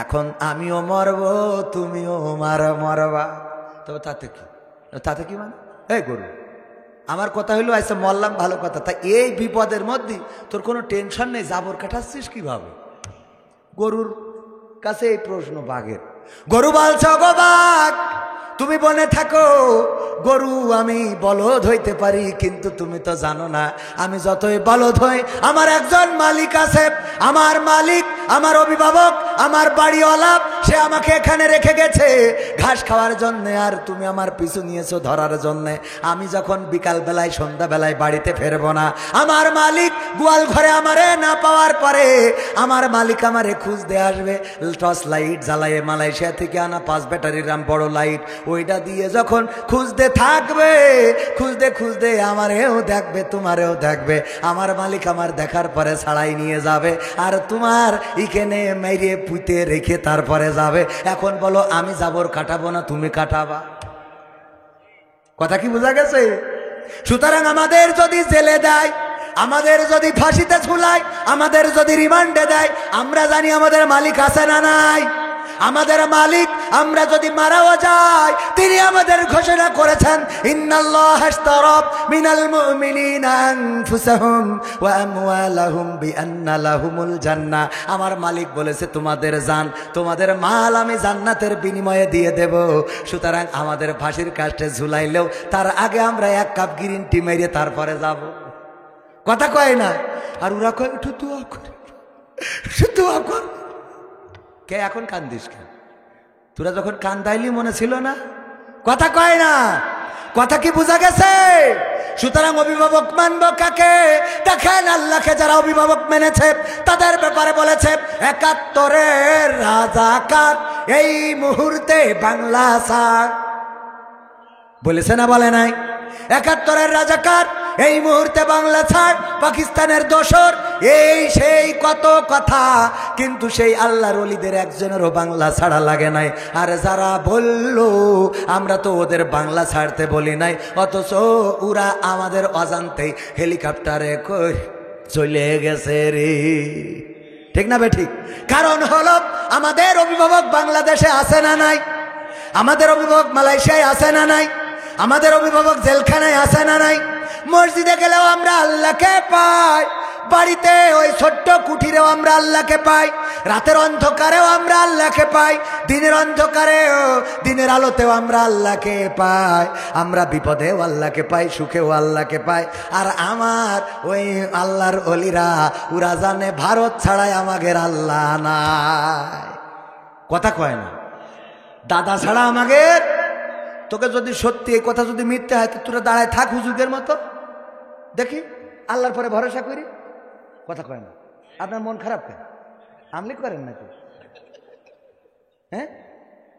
এখন আমিও মরব, তুমিও মরবা, তো তাতে কি? তাতে কি মানে? এই গরু আমার কথা হইলো আচ্ছা মরলাম ভালো কথা, তা এই বিপদের মধ্যে তোর কোনো টেনশন নেই, জাবর কাটাচ্ছিস কিভাবে? গরুর কাছে এই প্রশ্ন বাঘের। গরু বলছে গো বাঘ তুমি বনে থাকো, গরু আমি বলদ হইতে পারি, কিন্তু তুমি তো জানো না আমি যতই বলদ হই আমার একজন মালিক আছে। আমার মালিক, আমার অভিভাবক, আমার বাড়িওয়ালা, সে আমাকে এখানে রেখে গেছে ঘাস খাওয়ার জন্যে, আর তুমি আমার পিছু নিয়েছো ধরার জন্যে। আমি যখন বিকাল বেলায় সন্ধ্যা বেলায় বাড়িতে ফেরবো না, আমার মালিক গোয়াল ঘরে আমারে না পাওয়ার পরে আমার মালিক আমারে খুঁজতে আসবে। টর্চ লাইট জ্বালায় মালয়েশিয়া থেকে আনা 5 ব্যাটারির বড় লাইট, ওইটা দিয়ে যখন খুঁজতে থাকবে, খুঁজতে খুঁজতে আমারেও দেখবে তোমারেও দেখবে। আমার মালিক আমার দেখার পরে ছাড়াই নিয়ে যাবে, আর তোমার এখানে মেরে পুঁতে রেখে তারপরে যাবে। এখন বলো আমি জাবর কাটাবো না তুমি কাটাবা? কথা কি বোঝা গেছে? সুতরাং আমাদের যদি জেলে দেয়, আমাদের যদি ফাঁসিতে ঝুলায়, আমাদের যদি রিমান্ডে দেয়, আমরা জানি আমাদের মালিক আছে না নাই? আমাদের মালিক আমরা যদি মারাও যাই তিনি আমাদের ঘোষণা করেছেন ইন্নাল্লাহ আশতারা মিনাল মুমিনিনা আনফুসাহুম ওয়া আমওয়ালাহুম বিআন্না লাহুমুল জান্নাহ। আমার মালিক বলেছে তোমাদের জান তোমাদের মাল আমি জান্নাতের বিনিময়ে দিয়ে দেব। সুতরাং আমাদের ফাঁসির কাস্টে ঝুলাইলেও তার আগে আমরা এক কাপ গ্রিন টি মেরে তারপরে যাব। কথা কয় না? আর ওরা কয় একটু দোয়া করে, দোয়া কর। কে এখন কান্দিস কেন? তোরা যখন কান্দাইলি মনে ছিল না? কথা কয় না? কথা কি বোঝা গেছে? সুতরাং অভিভাবক মানব কাকে? দেখেন আল্লাহকে যারা অভিভাবক মেনেছে তাদের ব্যাপারে বলেছে ৭১-এর রাজাকার এই মুহূর্তে বাংলা ছাড়। বলেছে না বলে নাই? ৭১-এর রাজাকার এই মুহূর্তে বাংলা ছাড়, পাকিস্তানের দোসর, এই সেই কত কথা, কিন্তু সেই আল্লাহর ওলিদের একজনেরও বাংলা ছাড়া লাগে নাই। আর যারা বলল আমরা তো ওদের বাংলা ছাড়তে বলি নাই, অথচ ওরা আমাদের অজান্তেই হেলিকপ্টারে করে চলে গেছে রে। ঠিক না বে ঠিক? কারণ হলো আমাদের অভিভাবক বাংলাদেশে আছে না নাই? আমাদের অভিভাবক মালয়েশিয়ায় আছে না নাই? আমাদের অভিভাবক জেলখানায় আছে না নাই? মসজিদে গেলেও আমরা আল্লাহকে পাই, বাড়িতে ওই ছোট্ট কুঠিরেও আমরা আল্লাহকে পাই, রাতের অন্ধকারেও আমরা আল্লাহকে পাই, দিনের অন্ধকারেও দিনের আলোতেও আমরা আল্লাহকে পাই, আমরা বিপদেও আল্লাহকে পাই, সুখেও আল্লাহকে পাই। আর আমার ওই আল্লাহর অলিরা ওরা জানে ভারত ছাড়াই আমাদের আল্লাহ নাই। কথা কয় না? দাদা ছাড়া আমাদের। তোকে যদি সত্যি এই কথা যদি মিথ্যে হয় তো তোরা দাঁড়ায় থাক হুজুরদের মতো, দেখি আল্লাহর পরে ভরসা করি। কথা কয় না? আপনার মন খারাপ কেন? আমলি করেন নাকি? হ্যাঁ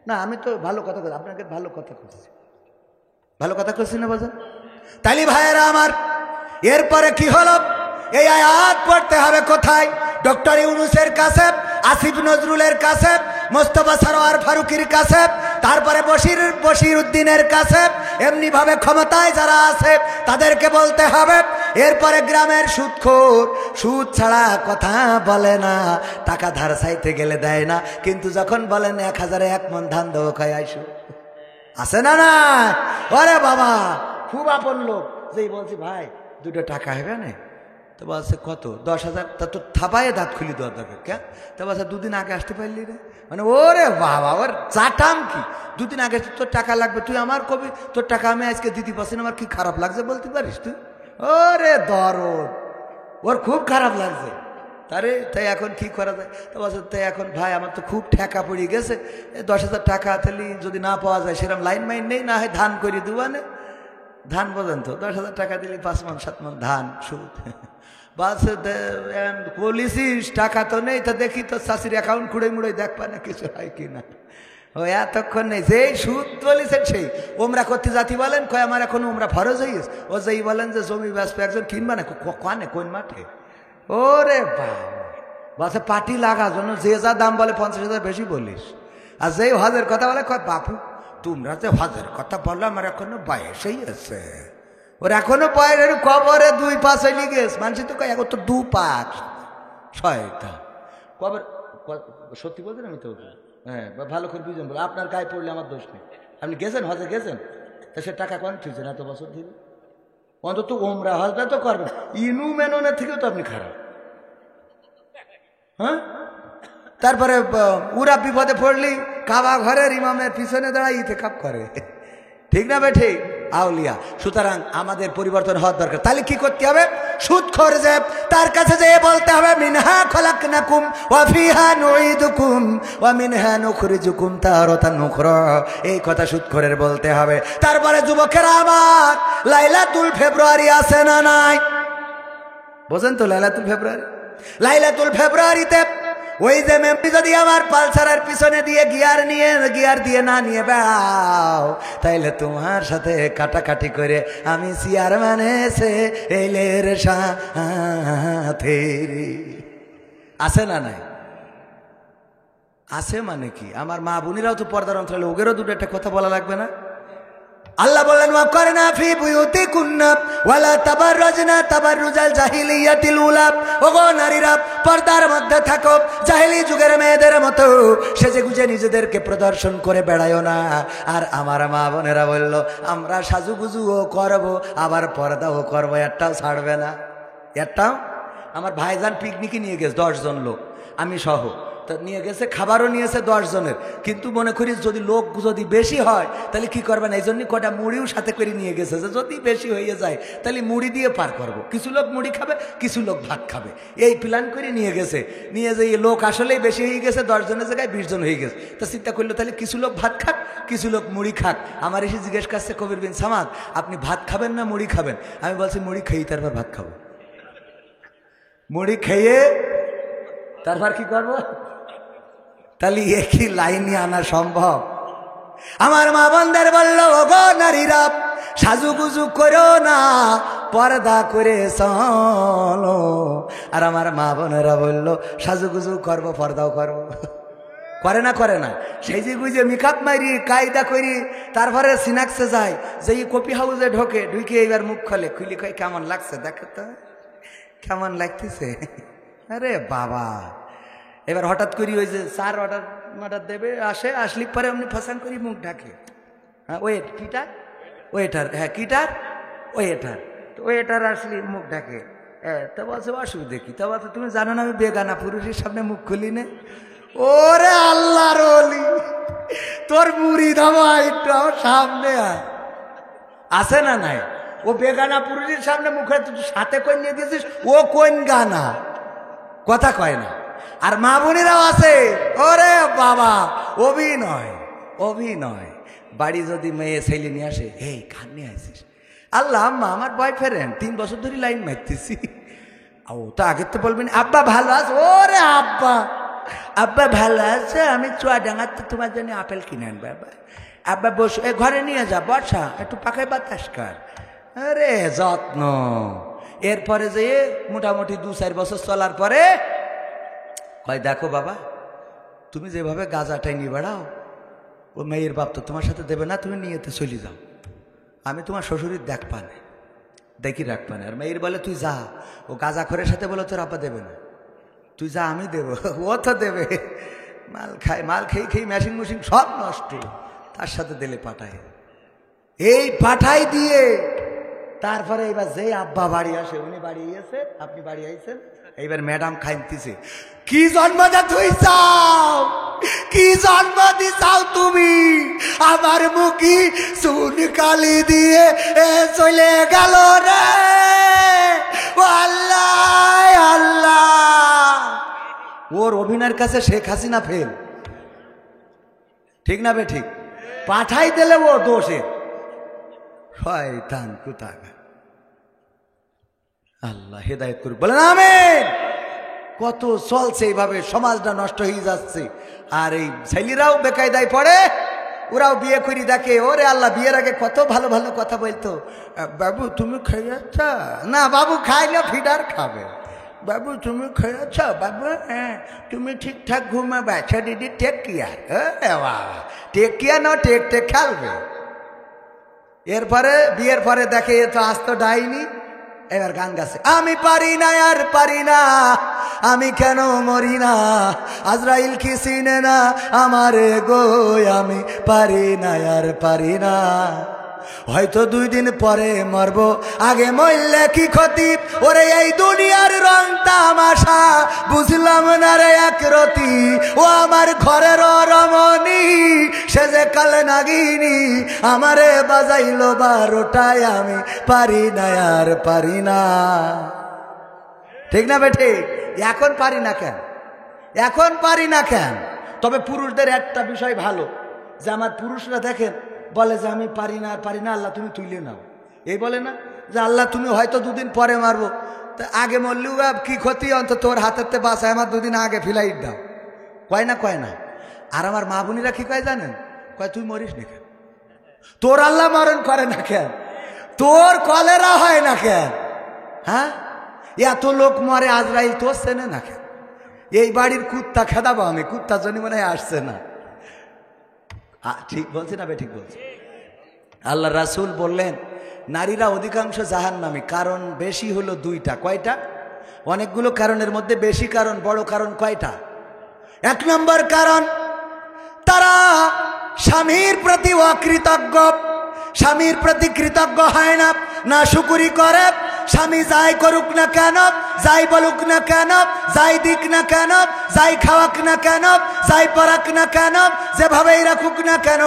না, আমি তো ভালো কথা বলছি, আপনাকে ভালো কথা করছি, ভালো কথা করছি না বলছেন? তাইলে ভাইয়েরা আমার, এরপরে কি হলো? এই আয়াত পড়তে হবে কোথায়? ডক্টর ইউনূসের কাছে, আসিফ নজরুলের কাছে, মোস্তফা সরোয়ার ফারুকির কাছে, তারপরে বশির উদ্দিনের কাছে, এমনি ভাবে ক্ষমতায় যারা আছে তাদেরকে বলতে হবে। এরপরে গ্রামের সুদখোর, সুদ ছাড়া কথা বলে না, টাকা ধার চাইতে গেলে দেয় না, কিন্তু যখন বলেন ১,০০০ এক মন ধান দেবো কয় আইসো, আছে না না? ওরে বাবা, খুব আপন লোক, যেই বলছি ভাই 2টা টাকা হবে না, তো বলছে কত? 10,000। তা তো থাপায়ে দাঁত খুলি দেওয়ার দরকার কে? তা বলছে 2 দিন আগে আসতে পারলি রে। মানে ওরে বাবা, ওর চাটাম কি? 2 দিন আগে তোর টাকা লাগবে, তুই আমার কবি তোর টাকা আমি আজকে দিতে পারছি না, আমার কি খারাপ লাগছে বলতে পারিস তুই? ওরে দরদ, ওর খুব খারাপ লাগছে। তারে তাই এখন কি করা যায়? তো বলছে তাই এখন ভাই আমার তো খুব ঠেকা পড়ে গেছে, 10,000 টাকা তাহলে যদি না পাওয়া যায় সেরকম লাইন মাইন নেই, না হয় ধান করে দেবানে। ধান বোঝেন তো, 10,000 টাকা দিলে 5 মণ 7 মণ ধান সুদ। বলছে বলিসিস টাকা তো নেই, তা দেখি তো শাশুড়ি অ্যাকাউন্ট খুঁড়ে মুড়ে দেখবা না কিছু হয় কি না। ও এতক্ষণ নেই, যেই সুদ বলিছেন সেই ওমরা করতে জাতি বলেন, কয় আমার এখন ওমরা ফরজ হয়ে ও যেই বলেন যে জমি ব্যস্ত একজন কিনবা না, কানে কোন মাঠে? ওরে বাবা, বলছে পার্টি লাগা জন্য যে যা দাম বলে 50,000 বেশি বলিস, আর যেই হজের কথা বলে কয় বাপু তোমরা যে হজের কথা বললো আমার এখনো বয়সেই আছে, ওর এখনো বয়সের কবরে 2 পাঁচ হয়ে গেছে, মানুষ তো কয় এখন তো 2 5 6টা কবর। সত্যি বলছেন? আমি তো হ্যাঁ ভালো করে বুঝেন, বলে আপনার গায়ে পড়লে আমার দোষ নেই। আপনি গেছেন হজে গেছেন, তা সে টাকা কোন ঠিকছেন এত বছর দিবে, অন্তত ওমরা হজটা তো করবেন। ইনু মেননের থেকেও তো আপনি খারাপ। হ্যাঁ, তারপরে ওরা বিপদে পড়লি কাবা ঘরের ইমামের পিছনে দাঁড়াই ইতিকাফ করে, ঠিক না বে ঠিক? আউলিয়া। সুতরাং আমাদের পরিবর্তন হওয়ার দরকার। তাহলে কি করতে হবে? সুদখোর যে তার কাছে যেয়ে বলতে হবে মিনহা খলাকনাকুম ওয়া ফিহা নুঈদুকুম ওয়া মিনহা নুখরিজুকুম তারাতান উখরা, এই কথা সুদখোরের বলতে হবে। তারপরে যুবকেরা আমার, লাইলাতুল ফেব্রুয়ারি আছে না নাই? বোঝেন তো লাইলাতুল ফেব্রুয়ারি? লাইলাতুল ফেব্রুয়ারিতে ওই যে মেমরি যদি আমার পালসারের পিছনে দিয়ে গিয়ার দিয়ে না নিয়ে বেড়াও, তাইলে তোমার সাথে কাটাকাটি করে আমি চেয়ারম্যান এসে এলের সাথে। আছে না নাই? আছে মানে কি? আমার মা বোনেরাও তো পর্দার অন্তরালে, ওগেরও 2টা কথা বলা লাগবে না? আল্লাহ বললেন ওয়াকরনা ফি বুয়ুতিকুন্না ওয়ালা তাবাররাজনা তাবাররুজাল জাহিলিয়াতিল উলা। ওগো নারীরা, পর্দার মধ্যে থাকো, জাহেলি যুগের মেয়েদের মতো সেজেগুজে নিজেদেরকে প্রদর্শন করে বেড়ায়ও না। আর আমার মা বোনেরা বলল আমরা সাজুগুজুও করব, আবার পর্দাও করব, একটাও ছাড়বে না। একটাও। আমার ভাইজান পিকনিকে নিয়ে গেছে 10 জন লোক, আমি সহ, তো নিয়ে গেছে, খাবারও নিয়েছে 10 জনের। কিন্তু মনে করি যদি লোক যদি বেশি হয় তাহলে কি করবেন, এই জন্যই কটা মুড়িও সাথে করে নিয়ে গেছে, যে যদি বেশি হয়ে যায় তাহলে মুড়ি দিয়ে পার করব। কিছু লোক মুড়ি খাবে, কিছু লোক ভাত খাবে, এই প্ল্যান করে নিয়ে গেছে। নিয়ে যে লোক আসলেই বেশি হয়ে গেছে, 10 জনের জায়গায় 20 জন হয়ে গেছে। তো চিন্তা করলো তাহলে কিছু লোক ভাত খাক, কিছু লোক মুড়ি খাক। আমার এসে জিজ্ঞেস করছে কবির বিন সামাদ, আপনি ভাত খাবেন না মুড়ি খাবেন? আমি বলছি মুড়ি খেয়ে তারপর ভাত খাবো। মুড়ি খেয়ে তারপর কি করবো? তাহলে একই লাইনে আনা সম্ভব? আমার মা বোনদের বলল ওগো নারীরা, সাজুগুজু করো না, পর্দা করে চলো। আর আমার মা বোনেরা বলল সাজুগুজু করবো, পর্দাও করবো। করে না? করে না। সেই যে বুঝে মেকআপ মারি, কায়দা করি, তারপরে সিনাক্সে যায়, যে কপি হাউসে ঢুকে এইবার মুখ খোলে, খুলি কয় কেমন লাগছে দেখো তো, কেমন লাগতেছে? আরে বাবা, এবার হঠাৎ করি ওই যে স্যার অর্ডার দেবে, আসলি পরে এমনি ফসান করি মুখ ঢাকে। হ্যাঁ ওয়েট কিটার, ওয়েটার, হ্যাঁ কিটার, ওয়েটার, তো ওয়েটার আসলি মুখ ঢাকে। তো বলছে অসুবিধে কি? তো বলছে তুমি জানো না আমি বেগানা, পুরুষের সামনে মুখ খুলি না। ওরে আল্লাহর ওলি, তোর মুড়ি ধামা একটু আমার সামনে আসে না নাই? ও বেগানা পুরুষের সামনে মুখে সাথে কই নিয়ে দিয়েছিস, ও কোন গানা কথা কয় না। আর মা বোনেরাও আছে, ওরে বাবা অভিনয়, অভিনয়। বাড়ি যদি মেয়ে ছেলে নিয়ে আসে, এই খান নিয়ে আসিস, আল্লাহ আম্মা আমার বয়ফ্রেন্ড, 3 বছর ধরে লাইন মারতেছি। ও তো আগে তো বলবেন আব্বা ভালো আছে, ওরে আব্বা, আব্বা ভালো আছে, আমি চুয়াডাঙ্গাতে তোমার জন্য আপেল কিনে আনবো। আব্বা বসো, ঘরে নিয়ে যা, বসা, একটু পাখায় বাতাস কর। আরে যত্ন। এরপরে যে মোটামুটি 2-4 বছর চলার পরে কয় দেখো বাবা, তুমি যেভাবে গাঁজাটাই নিয়ে বেড়াও, ও মেয়ের বাপ তো তোমার সাথে দেবে না, তুমি নিয়েতে চলে যাও, আমি তোমার শ্বশুরের দেখি রাখবানে। আর মেয়ের বলে তুই যা, ও গাঁজাখোরের সাথে বলে তোর আব্বা দেবে না, তুই যা, আমি দেবো। ও তো দেবে, মাল খেয়ে মেশিন মেশিন সব নষ্ট, তার সাথে দিলে পাঠায়। এই পাঠাই দিয়ে তারপরে এবার যে আব্বা বাড়ি আসে, উনি বাড়ি এসে, আপনি বাড়ি আইছেন, এইবার ম্যাডাম খাইতেছে, কি জন্ম দা তুই চাও, কি জন্ম দি চাও তুমি, আমার মুখি চুন কালি দিয়ে চলে গেল রে, ও আল্লাহ আল্লাহ। ওর অভিনয়ের কাছে শেখ হাসিনা ফেল, ঠিক না বে ঠিক? পাঠাই দিলে ও দোষে শয়তান কোথাকার। আল্লাহ হেদায়েত করুক, বলেন আমিন। কত চলছে এইভাবে, সমাজটা নষ্ট হয়ে যাচ্ছে। আর এই ছেলেরাও বেকায়দায় পড়ে, ওরাও বিয়ে করি দেখে, ওরে আল্লাহ, বিয়ের আগে কত ভালো ভালো কথা বলতো, বাবু তুমি খাইয়াছ না, বাবু খাইলে ফিডার খাবে, বাবু তুমি খেয়েছ, বাবু হ্যাঁ তুমি ঠিকঠাক ঘুমাবে, আচ্ছা দিদি টেক কেয়ার, বাবা টেক কেয়ার না, টেক খেলবে। এরপরে বিয়ের পরে দেখে এ তো আস্ত ডাইনি, এবার গান গাছে, আমি পারি না আর পারি না, আমি কেন মরি না, আজরাইল কি চিনে না আমারে গো, আমি পারি না আর পারি না, হয়তো 2 দিন পরে মরবো, আগে মরলে কি ক্ষতি, ওরে এই দুনিয়ার রং তামাশা বুঝলাম না রে এক রতি, ও আমার ঘরের রমণী সে যে কাল নাগিনী, আমারে বাজাইলো 12টায়, আমি পারি না আর পারি না। ঠিক না বেঠে? এখন পারি না কেন? এখন পারি না কেন? তবে পুরুষদের একটা বিষয় ভালো, যে আমার পুরুষরা দেখেন বলে যে আমি পারি না আর পারি না, আল্লাহ তুমি তুলে নাও, এই বলে না যে আল্লাহ তুমি হয়তো 2 দিন পরে মারবো, তা আগে মরলেও কি ক্ষতি, অন্তত তোর হাতের বাসায় আমার 2 দিন আগে ফিলাইট দাও, কয় না কয় না। আর আমার মা বোনেরা কি কয় জানেন? কয় তুই মরিস না কেন, তোর আল্লাহ মরণ করে না কেন, তোর কলেরা হয় না কেন, হ্যাঁ এত লোক মরে, আজরাইল তোর চেনে না কেন? এই বাড়ির কুত্তা খেদাবো আমি, কুত্তার জন্য মনে হয় আসছে না। ঠিক বলছি না বে? ঠিক বলছি। আল্লাহ রাসূল বললেন নারীরা অধিকাংশ জাহান্নামী, কারণ বেশি হলো দুইটা। কয়টা? অনেকগুলো কারণের মধ্যে বেশি কারণ, বড় কারণ কয়টা? এক নম্বর কারণ, তারা স্বামীর প্রতি অকৃতজ্ঞ, স্বামীর প্রতি কৃতজ্ঞ হয় না, না শুকরি করে। স্বামী যাই করুক না কেন, যাই বলুক না কেন, যাই দিক না কেন, যাই খাওয়াক না কেন, যাই পরাক না কেন, যেভাবেই রাখুক না কেন,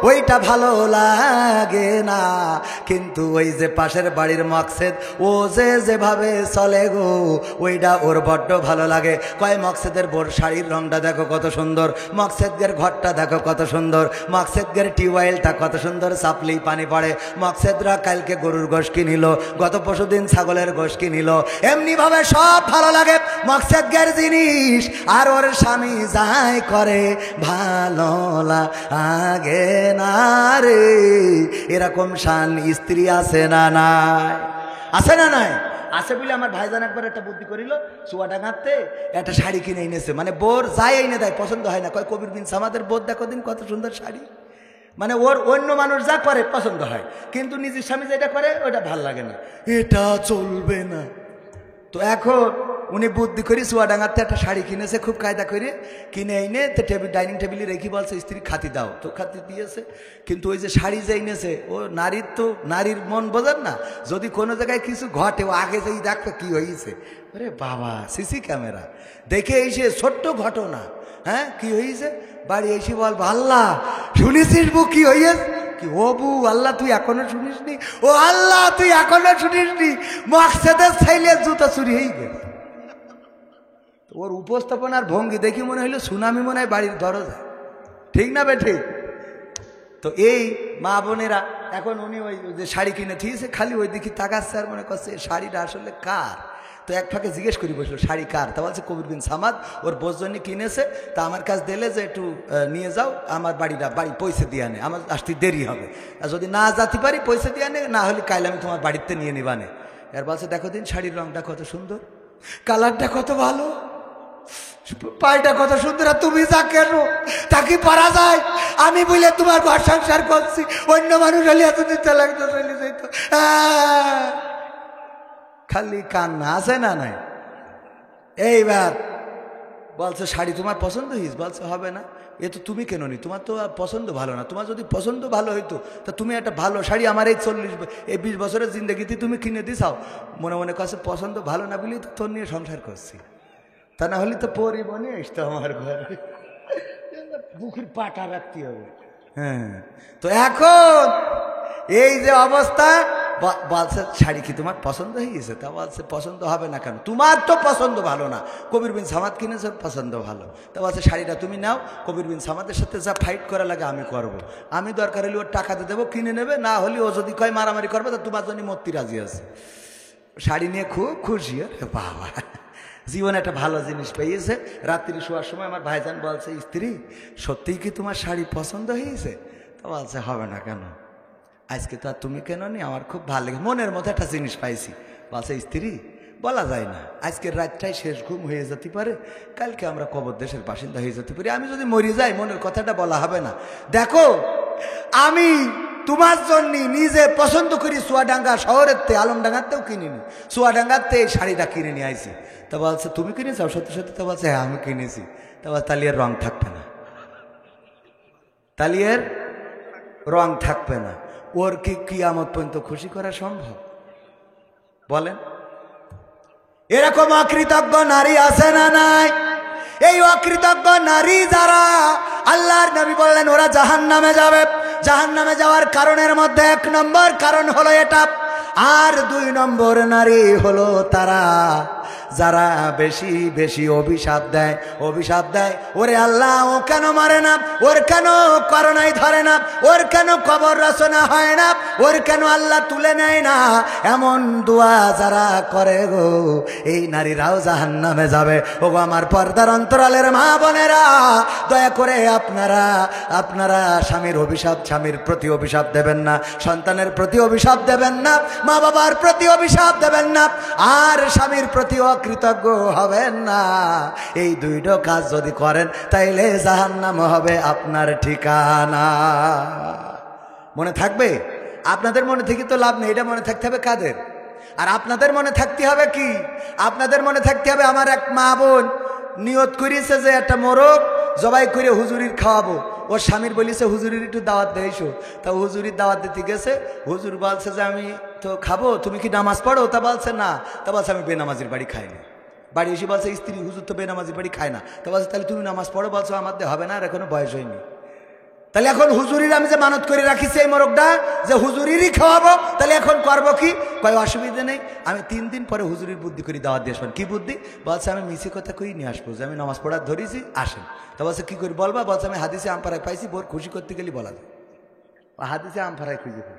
ওইটা ভালো লাগে না। কিন্তু ওই যে পাশের বাড়ির মকসেদ, ও যে যেভাবে চলে গো, ওইটা ওর বড্ড ভালো লাগে। কয় মকসেদের বোর শাড়ির রংটা দেখো কত সুন্দর, মকসেদের ঘরটা দেখো কত সুন্দর, মকসেদের টিউবওয়েলটা কত সুন্দর, সাপ্লি পানি পড়ে। মকসেদরা কালকে গরুর গোশ কিনিল, গত পরশুদিন ছাগলের গোশ কিনিল। এমনি ভাবে সব ভালো লাগে মকসেদের জিনিস, আর ওর স্বামী যাই করে ভালো লাগে না রে। এরকম শান স্ত্রী আছে না নাই? আছে না নাই? আছে বলে আমার ভাইজান একবার একটা বুদ্ধি করিল, চুয়াডাঙ্গাতে একটা শাড়ি কিনে এনেছে। মানে বোর যাই এনে দেয়, পছন্দ হয় না। কয় কবির বিন সামাদের বোর দেখো দিন কত সুন্দর শাড়ি। মানে ওর অন্য মানুষ যা করে পছন্দ হয়, কিন্তু নিজের স্বামী যেটা করে ওটা ভাল লাগে না, এটা চলবে না। তো এখন উনি বুদ্ধি করি চুয়াডাঙ্গাতে একটা শাড়ি কিনেছে, খুব কায়দা করে কিনে এনে তো ডাইনিং টেবিলে রেখে বলছে স্ত্রী খাতি দাও, তো খাতি দিয়েছে। কিন্তু ওই যে শাড়ি যে এনেছে, ও নারীর তো নারীর মন বোঝেন না, যদি কোনো জায়গায় কিছু ঘটে ও আগে যেই দেখবে কি হয়েছে। আরে বাবা, সিসি ক্যামেরা দেখে এসে ছোট্ট ঘটনা, হ্যাঁ কি হয়েছে, বাড়ি এসে বল আল্লাহ শুনেছিস বউ কি হয়েছে? কি ও বউ, আল্লাহ তুই এখনো শুনিসনি? ও আল্লাহ তুই এখনো শুনিসনি, মকসেদের ছেলে জুতো চুরি হয়ে গেছে। ওর উপস্থাপনার ভঙ্গি দেখি মনে হইলো সুনামি মনে হয় বাড়ির দরজা, ঠিক না বেঠে? তো এই মা বোনেরা এখন উনি ওই যে শাড়ি কিনে থিয়েছে, খালি ওই দিকে তাকাচ্ছে আর মনে করছে শাড়িটা আসলে কার। তো এক ফাঁকে জিজ্ঞেস করি বসলো শাড়ি কার, তা বলছে কবির বিন সামাদ ওর বোঝজন্য কিনেছে, তা আমার কাছে দিলে যে একটু নিয়ে যাও, আমার বাড়ি পয়সা দিয়ে আনে, আমার আসতে দেরি হবে, আর যদি না যেতে পারি পয়সা দিয়ে আনে, না হলে কাইলে আমি তোমার বাড়িতে নিয়ে নিবানে। আর বলছে দেখো দিন শাড়ির রংটা কত সুন্দর, কালারটা কত ভালো, পায়টা কত সুন্দর, আর তুমি যা কেন তাকে পারা যায়? আমি বলে তোমার ঘর সংসার করছি, অন্য মানুষ হলে এত দিতে লাগতো, চলে যেত। খালি কান্না, আছে না নাই? এইবার বলছে শাড়ি তোমার পছন্দ হয়েছে? বলছে হবে না, এ তো তুমি কেন নি, তোমার তো পছন্দ ভালো না। তোমার যদি পছন্দ ভালো হইতো তা তুমি একটা ভালো শাড়ি আমার এই 20 বছরের জিন্দগিতে তুমি কিনে দিছাও। মনে মনে কাছে পছন্দ ভালো না বলেই তো তোর নিয়ে সংসার করছি, তা না হলে তো পরিবনে আসতো আমার ঘরে, বুকের পাটা রাখতে হবে। হ্যাঁ, তো এখন এই যে অবস্থা, বলছে শাড়ি কি তোমার পছন্দ হয়ে গেছে? তা বলছে পছন্দ হবে না কেন, তোমার তো পছন্দ ভালো না, কবির বিন সামাদ কিনেছে পছন্দ ভালো। তা বলছে শাড়িটা তুমি নাও, কবির বিন সামাদের সাথে যা ফাইট করা লাগে আমি করব, আমি দরকার হলে ওর টাকা দিয়ে দেবো, কিনে নেবে, না হলে ও যদি কয় মারামারি করবে তা তোমার জন্য মূর্তি রাজি আছে। শাড়ি নিয়ে খুব খুশি। বাবা, জীবনে একটা ভালো জিনিস পেয়েছে। রাত্রি শোয়ার সময় আমার ভাইজান বলছে স্ত্রী সত্যিই কি তোমার শাড়ি পছন্দ হয়েছে? তো বলছে হবে না কেন, আজকে তো আর তুমি কেন নি, আমার খুব ভালো লেগে মনের মতো একটা জিনিস পাইছি। বলছে স্ত্রী বলা যায় না, আজকের রাতটাই শেষ ঘুম হয়ে যেতে পারে, কালকে আমরা কবর দেশের বাসিন্দা হয়ে যেতে পারি, আমি যদি মরে যাই মনের কথাটা বলা হবে না। দেখো আমি তোমার জন্য নিজে পছন্দ করি চুয়াডাঙ্গা শহরের তে, আলমডাঙ্গাতেও কিনিনি, চুয়াডাঙ্গাতে এই শাড়িটা কিনে নিয়ে আইছি। তা বলছে তুমি কিনেছো? সত্যি সত্যি? তা বলছে হ্যাঁ আমি কিনেছি। তা বলছে তাহলে এর রং থাকবে না, তাহলে এর রং থাকবে না। ওর কি কিয়ামত পর্যন্ত খুশি করা সম্ভব বলেন? এরকম অকৃতজ্ঞ নারী আছে না নাই? এই অকৃতজ্ঞ নারী যারা, আল্লাহর নবী বললেন ওরা জাহান্নামে যাবে। জাহান্নামে যাওয়ার কারণের মধ্যে 1 নম্বর কারণ হলো এটা, আর 2 নম্বর নারী হলো তারা যারা বেশি বেশি অভিশাপ দেয়। অভিশাপ দেয়, ওরে আল্লাহ ও কেন মারে না, ওর কেন করোনায় ধরে না, ওর কেন কবর রচনা হয় না, ওর কেন আল্লাহ তুলে নেয় না, এমন দোয়া যারা করে গো, এই নারীরাও জাহান্নামে যাবে। ও আমার পর্দার অন্তরালের মা বোনেরা, দয়া করে আপনারা স্বামীর প্রতি অভিশাপ দেবেন না, সন্তানের প্রতি অভিশাপ দেবেন না, মা বাবার প্রতি অভিশাপ দেবেন না, আর স্বামীর প্রতি অকৃতজ্ঞ হবেন না। এই 2টো কাজ যদি করেন তাইলে জাহান্নাম হবে আপনার ঠিকানা। মনে থাকবে? আপনাদের মনে থেকে তো লাভ নেই, এটা মনে থাকতে হবে কাদের? আর আপনাদের মনে থাকতে হবে কি? আপনাদের মনে থাকতে হবে আমার এক মা বোন নিয়ত করিয়েছে যে একটা মোরগ জবাই করে হুজুরির খাওয়াবো। ওর স্বামীর বলিছে হুজুরির একটু দাওয়াত দেয়ছো। তা হুজুরির দাওয়াত দিতে গেছে, হুজুর বলছে যে আমি তো খাবো, তুমি কি নামাজ পড়ো? তা বলছে না। তা বলছে আমি বেনামাজির বাড়ি খাই না। বাড়ি এসে বলছে স্ত্রী হুজুর তো বেনামাজির বাড়ি খায় না। তা বলছে তাহলে তুমি নামাজ পড়ো। বলছো আমার দিয়ে হবে না, আর এখনো বয়স হয়নি। তাহলে এখন হুজুরির আমি যে মানত করে রাখিছি এই মোরগটা যে হুজুরিরই খাওয়াবো, তাহলে এখন করবো কি? কয় অসুবিধা নেই, আমি 3 দিন পরে হুজুরির বুদ্ধি করে দাওয়াত দিয়ে আসবেন। কি বুদ্ধি? বলছে আমি মিছি কথা কই নিয়ে আসবো যে আমি নামাজ পড়ার ধরেছি, আসেন। তা বলছে কি করে বলবা? বলছে আমি হাদিসে আমপাড়ায় পাইছি বোর খুশি করতে গেলে বলা যায়। হাদিসে আমপাড়ায় খুঁজে পাই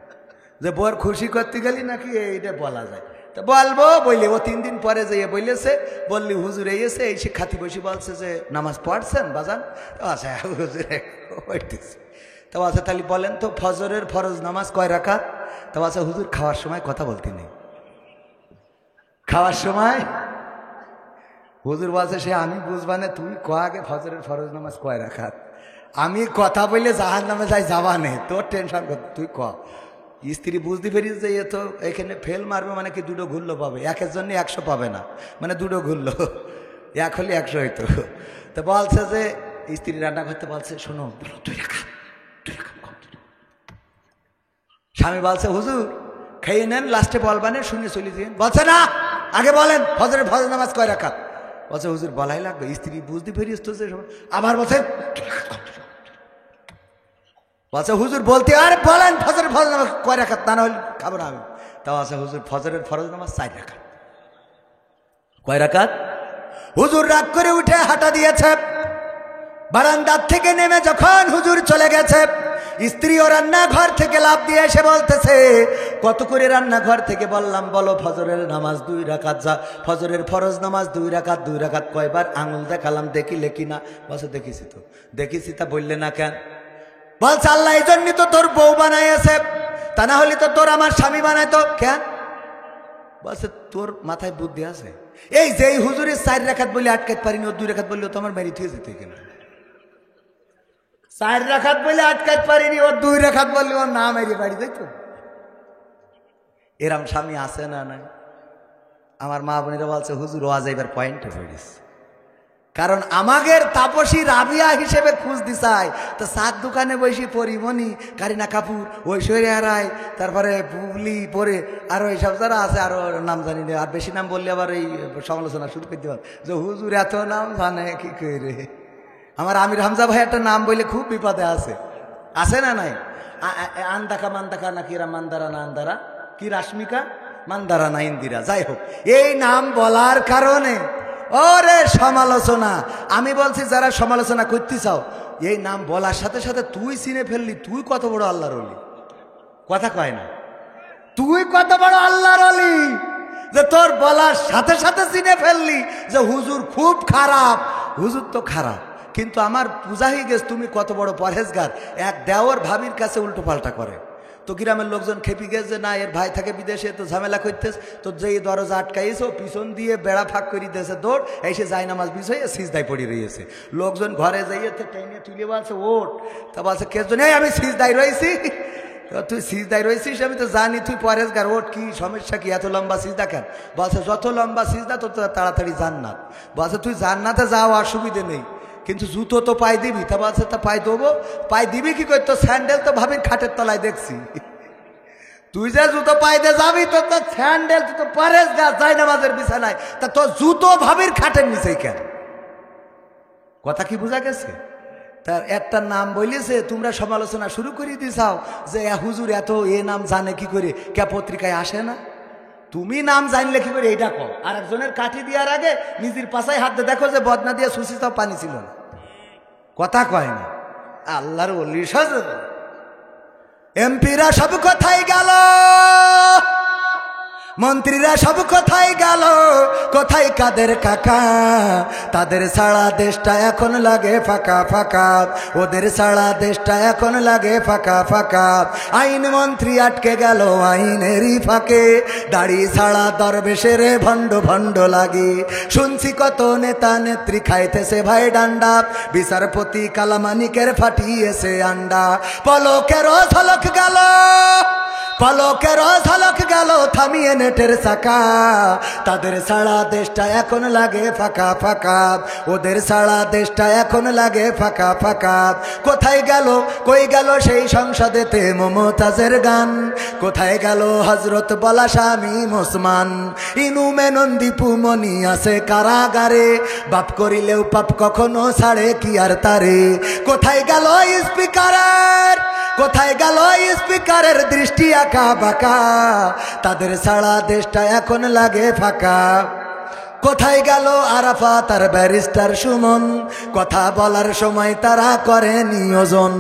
যে বোর খুশি করতে গেলি নাকি এইটা বলা যায়। তো বলবো বললে ও 3 দিন পরে যে বললেছে, বললি হুজুর এসে এই খাতি বসে বলছে যে নামাজ পড়ছেন বাজান? আচ্ছা হুজুর পড়তেছি। তা আচ্ছা তাহলে বলেন তো ফজরের ফরজ নামাজ কয় রাকাত? তা আচ্ছা হুজুর খাওয়ার সময় কথা বলতে নেই। খাওয়ার সময় হুজুর বলছে সে আমি বুঝবানে, তুই ক আগে ফজরের ফরজ নামাজ কয় রাকাত। আমি কথা বললে জাহার নামে যাই যাবা নেই, তোর টেনশন কর, তুই ক। স্ত্রী বুঝতে পেরিস যে এ তো এখানে ফেল মারবে, মানে কি 2টো ঘুরলো পাবে, একের জন্য 100 পাবে না, মানে 2টো ঘুরলো, 1 হলে 100 হইতো। তো বলছে যে স্ত্রী রান্না করতে বলছে শোনো 2 রাকাত। স্বামী বলছে হুজুর খেয়ে নেন, লাস্টে বলবানে শুনে চলে দিন। বলছে না, আগে বলেন ফজরের ফরজ নামাজ কয় রাকাত? বলছে হুজুর বলাই লাগবে। স্ত্রী বুঝতে পেরিস তো যে আবার বলছে বলছে হুজুর বলতে আর বলেন ফজরের ফরজ নামাজ কয় রাকাত, তা না হলে খাবো না আমি। তা আছে হুজুর ফজরের ফরজ নামাজ 4 রাকাত। কয় রাকাত? হুজুর রাগ করে উঠে হাঁটা দিয়েছে। বারান্দার থেকে নেমে যখন হুজুর চলে গেছে, স্ত্রীও রান্নাঘর থেকে লাফ দিয়ে এসে বলতেছে কত করে রান্নাঘর থেকে বললাম বলো ফজরের নামাজ 2 রাকাত, যা ফজরের ফরজ নামাজ 2 রাকাত। 2 রাকাত কয়বার? আঙুল দেখালাম, দেখিলে কিনা? বলছে দেখেছি তো। দেখেছি, তা বললে না কেন? বলছে আল্লাহ এই জন্যই তো তোর বউ বানাইছে, তা না হলে তো তোর আমার স্বামী বানাইতো। কেন? বলছে তোর মাথায় বুদ্ধি আছে? এই যে হুজুরের 4 রাকাত বলে আটকাতে পারিনি, ও 2 রাকাত বললে তো আমার মেরি থুয়ে যেত। কেন 4 রাকাত বলে আটকাতে পারিনি, ও 2 রাকাত বললে ওর না মেরে বাড়ি যাইতো। এরম স্বামী আছে না নাই? আমার মা বোনেরা বলছে হুজুর ওয়াজ এবার পয়েন্টে পড়িস, কারণ আমাদের তাপসী রাবিয়া হিসেবে খুঁজ দিছাই তো 4 দোকানে বসে পরিমণি, কারিনা কাপুর, ঐশ্বরিয়া রায়, তারপরে বুবলি পরে আরো এইসব যারা আছে, আরো নাম জানি না, আর বেশি নাম বললে আবার এই সমালোচনা শুরু করতে পারে যে হুজুর এত নাম জানে কি করে। আমার আমির হামজা ভাই একটা নাম বললে খুব বিপদে আছে না নাই? আন্দাকা মান্দাকা নাকি এরা মান্দারা না আন্দারা কি রাশ্মিকা মান্দারা না ইন্দিরা, যাই হোক এই নাম বলার কারণে ওরে সমালোচনা। আমি বলছি যারা সমালোচনা করতে চাও, এই নাম বলার সাথে সাথে তুই চিনে ফেললি তুই কত বড় আল্লাহর ওলি। কথা কয় না? তুই কত বড় আল্লাহর ওলি যে তোর বলার সাথে সাথে চিনে ফেললি যে হুজুর খুব খারাপ। হুজুর তো খারাপ, কিন্তু আমার পূজা হয়ে গেছে তুমি কত বড় পরহেজগার। এক দেওর ভাবির কাছে উল্টো পাল্টা করে, তো গ্রামের লোকজন খেপি গেছে না এর ভাই থাকে বিদেশে, তো ঝামেলা করতেছে, তো যেই দরজা আটকাইছে পিছন দিয়ে বেড়া ফাঁক করে দিয়েছে, দৌড় এসে যায় নামাজ বিষয়ে সিজদায় পড়ে রয়েছে। লোকজন ঘরে যাইয়েছে টেনে তুলে বলছে ওঠ, তা বলছে কে জন্য? আমি সিজদায় রয়েছি। তুই সিজদায় রয়েছিস আমি তো জানি তুই পরেজগার, ওঠ কি সমস্যা কি, এত লম্বা সিজদা কেন? বলছে যত লম্বা সিজদা তত তাড়াতাড়ি জান্নাত। বলছে তুই জান্নাতে যাও অসুবিধে নেই, কিন্তু জুতো তো পাই দিবি। তা বলছে তা পাই দেবো। পাই দিবি কি করে? তো স্যান্ডেল তো ভাবির খাটের তলায় দেখছি। তুই যে জুতো পাইতে যাবি তো তোর স্যান্ডেল, তুই তো পরেজগার যাই নামাজের বিছানায়, তা তোর জুতো ভাবির খাটের নিচেই কেন? কথা কি বোঝা গেছে? তার একটা নাম বলিছে তোমরা সমালোচনা শুরু করে দিছাও যে হুজুর এত এ নাম জানে কি করে, কে পত্রিকায় আসে না? তুমি নাম জানলে কি করে এইটা কও? আর একজনের কাঠি দেওয়ার আগে নিজের পাশায় হাত দিয়ে দেখো যে বদনা দিয়ে সুশি সব পানি ছিল না। কথা কয় না? আল্লাহর ওলি সাজে এমপিরা সব কোথায় গেল? মন্ত্রীরা সব কোথায় গেল, কোথায় কাদের কাকা? তাদের ছাড়া দেশটা এখন লাগে ফাঁকা ফাঁকা, ওদের ছাড়া দেশটা এখন লাগে ফাঁকা ফাঁকা। আইন মন্ত্রী আটকে গেল আইনেরই ফাঁকে, দাড়ি ছাড়া দরবেশের ভণ্ড ভণ্ড লাগে। শুনছি কত নেতা নেত্রী খাইতেছে ভাই ডান্ডা, বিচারপতি কালামানিকের ফাটিয়েছে আন্ডা। পলকের ঝলক গেল, পলকের ঝলক গেল থামিয়ে নেটের চাকা। তাদের ছাড়া দেশটা এখন লাগে ফাঁকা ফাঁকা, ওদের ছাড়া দেশটা এখন লাগে ফাঁকা ফাঁকা। কোথায় গেল, কই গেল সেই সংসদেতে মমতাজের গান? কোথায় গেল হজরত বলা স্বামী ওসমান? ইনু মেনন দীপু মনি আছে কারাগারে, বাপ করিলেও পাপ কখনো ছাড়ে কি আর তারে? কোথায় গেল স্পিকারের, কোথায় গেল স্পিকারের দৃষ্টি আঁকা বাঁকা? তাদের ছাড়া দেশটা এখন লাগে ফাঁকা। কোথায় গেল আরাফাত আর ব্যারিস্টার সুমন? কথা বলার সময় তারা করে নিয়োজন।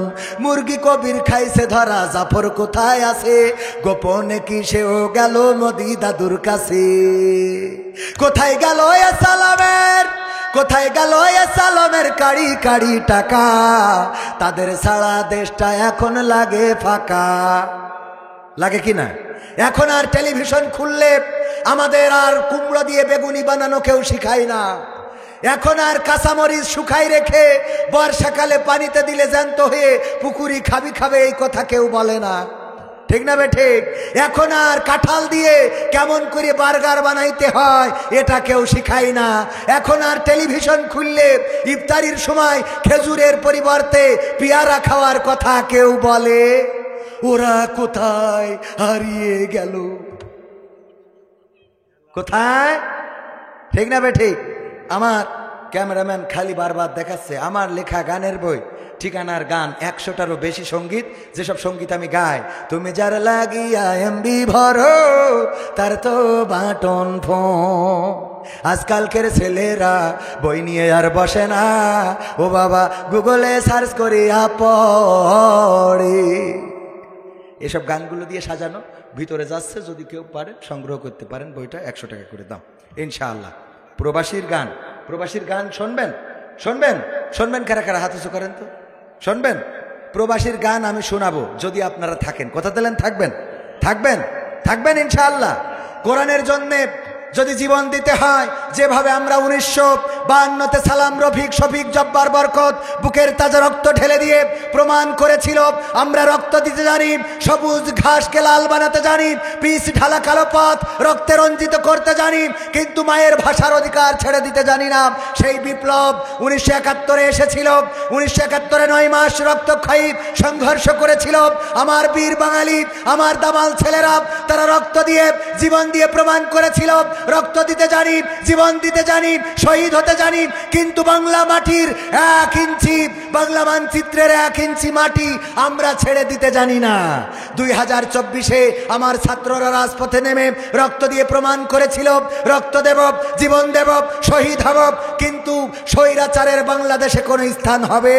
মুরগি কবির খাইছে ধরা, জাফর কোথায় আছে? গোপনে কি সেও গেল মোদি দাদুর কাছে? কোথায় গেল সালামের, কোথায় গেল সালামের কাড়ি কাড়ি টাকা? তাদের ছাড়া দেশটা এখন লাগে ফাঁকা। লাগে কি না? এখন আর টেলিভিশন খুললে আমাদের আর কুমড়ো দিয়ে বেগুনি বানানো কেউ শিখায় না। এখন আর কাঁচামরিচ শুকাই রেখে বর্ষাকালে পানিতে দিলে জ্যান্ত হয়ে পুকুরি খাবি খাবে এই কথা কেউ বলে না, ঠিক না বে ঠিক? এখন আর কাঁঠাল দিয়ে কেমন করে বার্গার বানাইতে হয় এটা কেউ শিখায় না। এখন আর টেলিভিশন খুললে ইফতারির সময় খেজুরের পরিবর্তে পেয়ারা খাওয়ার কথা কেউ বলে। ওরা কোথায় হারিয়ে গেল? কোথায়? ঠিক না বে ঠিক? আমার ক্যামেরাম্যান খালি বারবার দেখাচ্ছে আমার লেখা গানের বই, ঠিকানার গান 100টারও বেশি সঙ্গীত, যেসব সঙ্গীত আমি গাই। তুমি যার লাগিয়া এমবি ভরো তার তো বাটন ফোন। আজকালকের ছেলেরা বই নিয়ে আর বসে না, ও বাবা গুগলে সার্চ করিয়া পড়ে। এসব গানগুলো দিয়ে সাজানো ভিতরে যাচ্ছে, যদি কেউ পারে সংগ্রহ করতে পারেন বইটা 100 টাকা করে দাম ইনশাআল্লাহ। প্রবাসীর গান, প্রবাসীর গান শুনবেন, শুনবেন, শুনবেন কারা কারা হাত উঁচু করেন তো? শুনবেন? প্রবাসীর গান আমি শোনাবো যদি আপনারা থাকেন। কথা দিলেন থাকবেন, থাকবেন, থাকবেন ইনশাআল্লাহ। কোরআনের জন্যে যদি জীবন দিতে হয়, যেভাবে আমরা 1952-তে সালাম, রফিক, শফিক, জব্বার, বরকত বুকের তাজা রক্ত ঢেলে দিয়ে প্রমাণ করেছিল আমরা রক্ত দিতে জানি, সবুজ ঘাসকে লাল বানাতে জানি, পিচ ঢালা কালো পথ রক্তে রঞ্জিত করতে জানি, কিন্তু মায়ের ভাষার অধিকার ছেড়ে দিতে জানি না। সেই বিপ্লব 1971-এ এসেছিল। 1971-এ 9 মাস রক্তক্ষয়ী সংঘর্ষ করেছিল আমার বীর বাঙালি, আমার দামাল ছেলেরা। তারা রক্ত দিয়ে, জীবন দিয়ে প্রমাণ করেছিল রক্ত দিতে জানি, জীবন দিতে জানি, শহীদ হতে জানি, কিন্তু বাংলা মাটির 1 ইঞ্চি, বাংলা মানচিত্রের 1 ইঞ্চি মাটি আমরা ছেড়ে দিতে জানি না। 2024-এ আমার ছাত্ররা রাজপথে নেমে রক্ত দিয়ে প্রমাণ করেছিল রক্ত দেব, জীবন দেব, শহীদ হব, কিন্তু স্বৈরাচারের বাংলাদেশে কোনো স্থান হবে?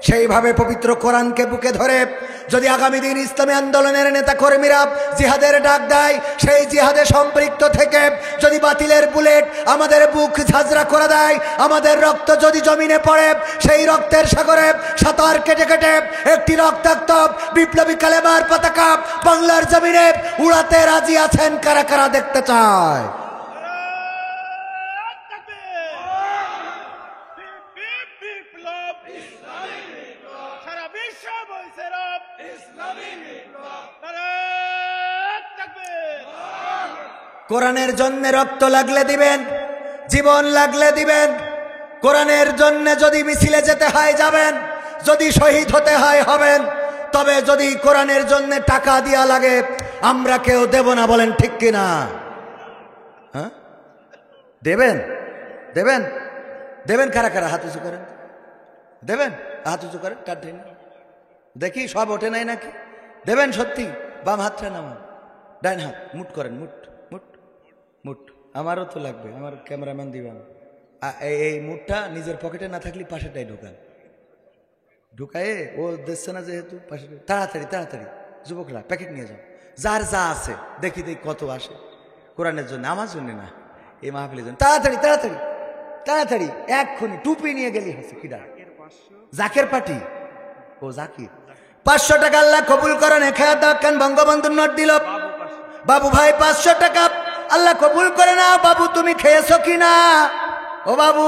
সেইভাবে পবিত্র কোরআনকে বুকে ধরে যদি আগামী দিন ইসলামী আন্দোলনের নেতা কর্মীরা জিহাদের ডাক দেয়, সেই জিহাদে সম্পৃক্ত থেকে যদি বাতিলের বুলেট আমাদের বুক ঝাঁঝরা করে দেয়, আমাদের রক্ত যদি জমিনে পড়ে, সেই রক্তের সাগরে সাঁতার কেটে কেটে একটি রক্তাক্ত বিপ্লবী কালেমার পতাকা বাংলার জমিনে উড়াতে রাজি আছেন কারা কারা দেখতে চায়? কোরআনের জন্য রক্ত লাগলে দিবেন, জীবন লাগলে দিবেন। কোরআনের জন্য যদি মিছিলে যেতে হয় যাবেন, যদি শহীদ হতে হয় হবেন। তবে যদি কোরআনের জন্য টাকা দেয়া লাগে আমরা কেউ দেব না, বলেন ঠিক কিনা? হ্যাঁ দেবেন, দেবেন, দেবেন কারা কারা হাত উঁচু করেন? দেবেন, হাত উঁচু করেন, দেখি সব ওঠে নাই নাকি? দেবেন সত্যি? বাম হাতটা নামান, ডাইন হাত মুট করেন, মুট মুট মুট। আমারও তো লাগবে, আমার ক্যামেরাম্যান দিবেন। এই মুটটা নিজের পকেটে না থাকলে পাশেটাই ঢুকান, ঢুকায়ে ও দেখছে না যেহেতু পাশে। তাড়াতাড়ি তাড়াতাড়ি যুবকরা প্যাকেট নিয়ে যাও, যার যা আছে দেখি দেখি কত আসে কোরআনের জন্য, আমার জন্য না, এই মাহফিলের জন্য। তাড়াতাড়ি তাড়াতাড়ি তাড়াতাড়ি এক্ষুনি টুপি নিয়ে গেলি হচ্ছে কিডা? জাকের পার্টি। ও জাকির। 500 টাকা আল্লাহ কবুল করেন। খেয়াল দেখেন বঙ্গবন্ধুর নোট দিল। বাবু ভাই 500 টাকা আল্লাহ কবুল করে না। বাবু তুমি খেয়েছো কিনা? ও বাবু,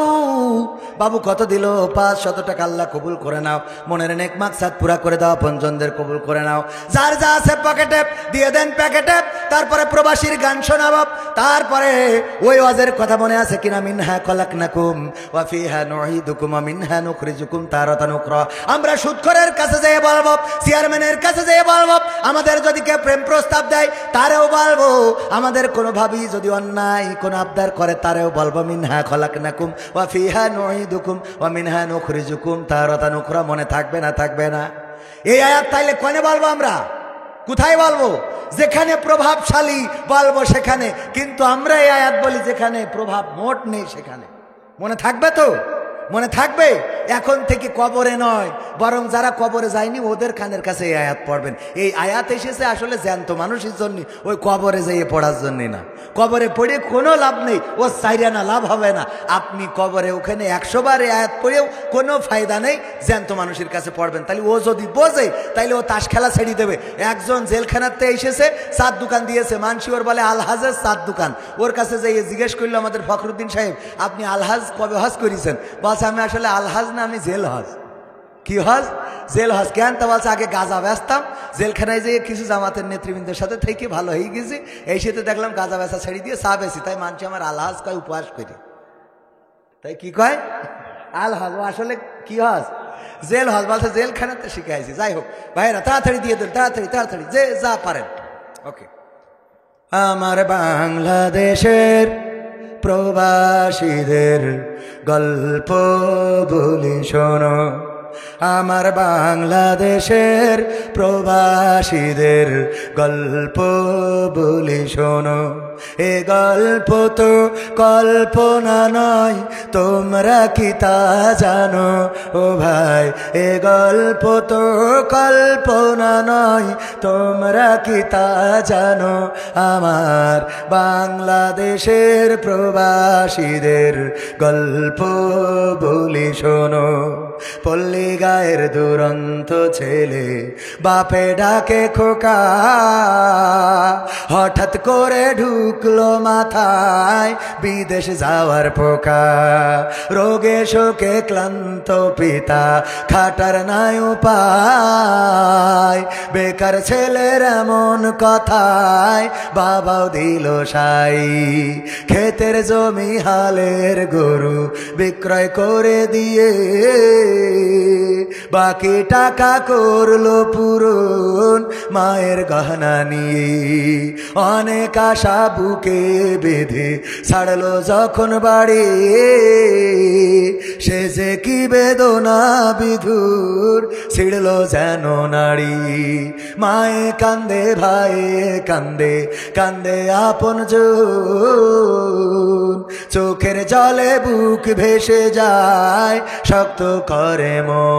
বাবু কত দিল? 500 টাকা আল্লাহ কবুল করে নাও। মনের নেক মাকসাদ পুরা করে দাও, আপনজনদের কবুল করে নাও। যার যা আছে পকেটে দিয়ে দেন প্যাকেটে। তারপরে প্রবাসীর গান শোনাবো। তারপরে ওই ওয়াজের কথা মনে আছে কিনা? মিনহা খলাকনাকুম ওয়া ফিহা নুঈদুকুম ওয়া মিনহা নুখরিজুকুম তারাতান উখরা। আমরা সুদখোরের কাছে যেয়ে বলবো, চেয়ারম্যানের কাছে যেয়ে বলবো, আমাদের যদি কেউ প্রেম প্রস্তাব দেয় তারেও বলবো, আমাদের কোনো ভাবি যদি অন্যায় কোনো আবদার করে তারেও বলবো মিনহা খলাকনাকুম ওয়া ফিহা নুঈদুকুম ওয়া মিনহা নুখরিজুকুম তারাতান উখরা। মনে থাকবে না? থাকবে না? এই আয়াত তাইলে কোনে বলবো আমরা? কোথায় বলবো? যেখানে প্রভাবশালী বলবো সেখানে, কিন্তু আমরা এই আয়াত বলি যেখানে প্রভাব মোট নেই সেখানে। মনে থাকবে তো? মনে থাকবে? এখন থেকে কবরে নয়, বরং যারা কবরে যায়নি ওদের কানের কাছে এই আয়াত পড়বেন। এই আয়াত এসেছে আসলে জ্যান্ত মানুষের জন্য, ওই কবরে যেয়ে পড়ার জন্য না। কবরে পড়ে কোনো লাভ নেই, ও চাইরা না লাভ হবে না। আপনি কবরে ওখানে 100 বার এই আয়াত পড়েও কোনো ফায়দা নেই, জ্যান্ত মানুষের কাছে পড়বেন। তাহলে ও যদি বোঝে তাইলে ও তাস খেলা ছেড়ে দেবে। একজন জেলখানাতে এসেছে, চার দোকান দিয়েছে, মানসি ওর বলে আলহাজের চার দোকান। ওর কাছে যেয়ে জিজ্ঞেস করলো আমাদের ফখরুদ্দিন সাহেব, আপনি আলহাজ কবে হজ করেছেন? বলছে আমি আসলে আলহাজ না, আমি জেল হজ। কি হজ? জেল হজ। কেন? তা বলছে আগে গাঁজা বেচতাম, জেলখানায় যেয়ে কিছু জামাতের নেতৃবৃন্দের সাথে থেকে ভালো হয়ে গেছি, এই সাথে দেখলাম গাঁজা বেচা ছেড়ে দিয়ে চা বেশি, তাই মানছি আমার আলহাজ কয় উপবাস করি। তাই কি কয়? আলহাজ। ও আসলে কি হজ? জেল হজ। বলছে জেলখানাতে শিখাইছি। যাই হোক ভাইরা, তাড়াতাড়ি দিয়ে দেন, তাড়াতাড়ি তাড়াতাড়ি যে যা পারেন। ওকে। আমার বাংলাদেশের প্রবাসীদের গল্প বলি শোনো। আমার বাংলাদেশের প্রবাসীদের গল্প বলি শোনো। এ গল্প তো কল্পনা নয়, তোমরা কি তা জানো? ও ভাই, এ গল্প তো কল্পনা নয়, তোমরা কি তা জানো? আমার বাংলাদেশের প্রবাসীদের গল্প বলি শোনো। পল্লী গায়ের দুরন্ত ছেলে বাপে ডাকে খোকা, হঠাৎ করে ঢুকলো মাথায় বিদেশ যাওয়ার পোকা। রোগে শোকে ক্লান্ত পিতা, খাটার নাই উপায়, বেকার ছেলের এমন কথায় বাবাও দিল সাই। ক্ষেতের জমি হালের গরু বিক্রয় করে দিয়ে বাকি টাকা করলো পূরণ মায়ের গহনা নিয়ে। অনেক আশা বুকে বেঁধে ছাড়লো যখন বাড়ি, সে যে কি বেদনা বিধুর ছিড়লো যেন নাড়ি। মায়ে কান্দে, ভাইয়ে কান্দে, কান্দে আপন জন, চোখের জলে বুক ভেসে যায়, শক্ত করে মন।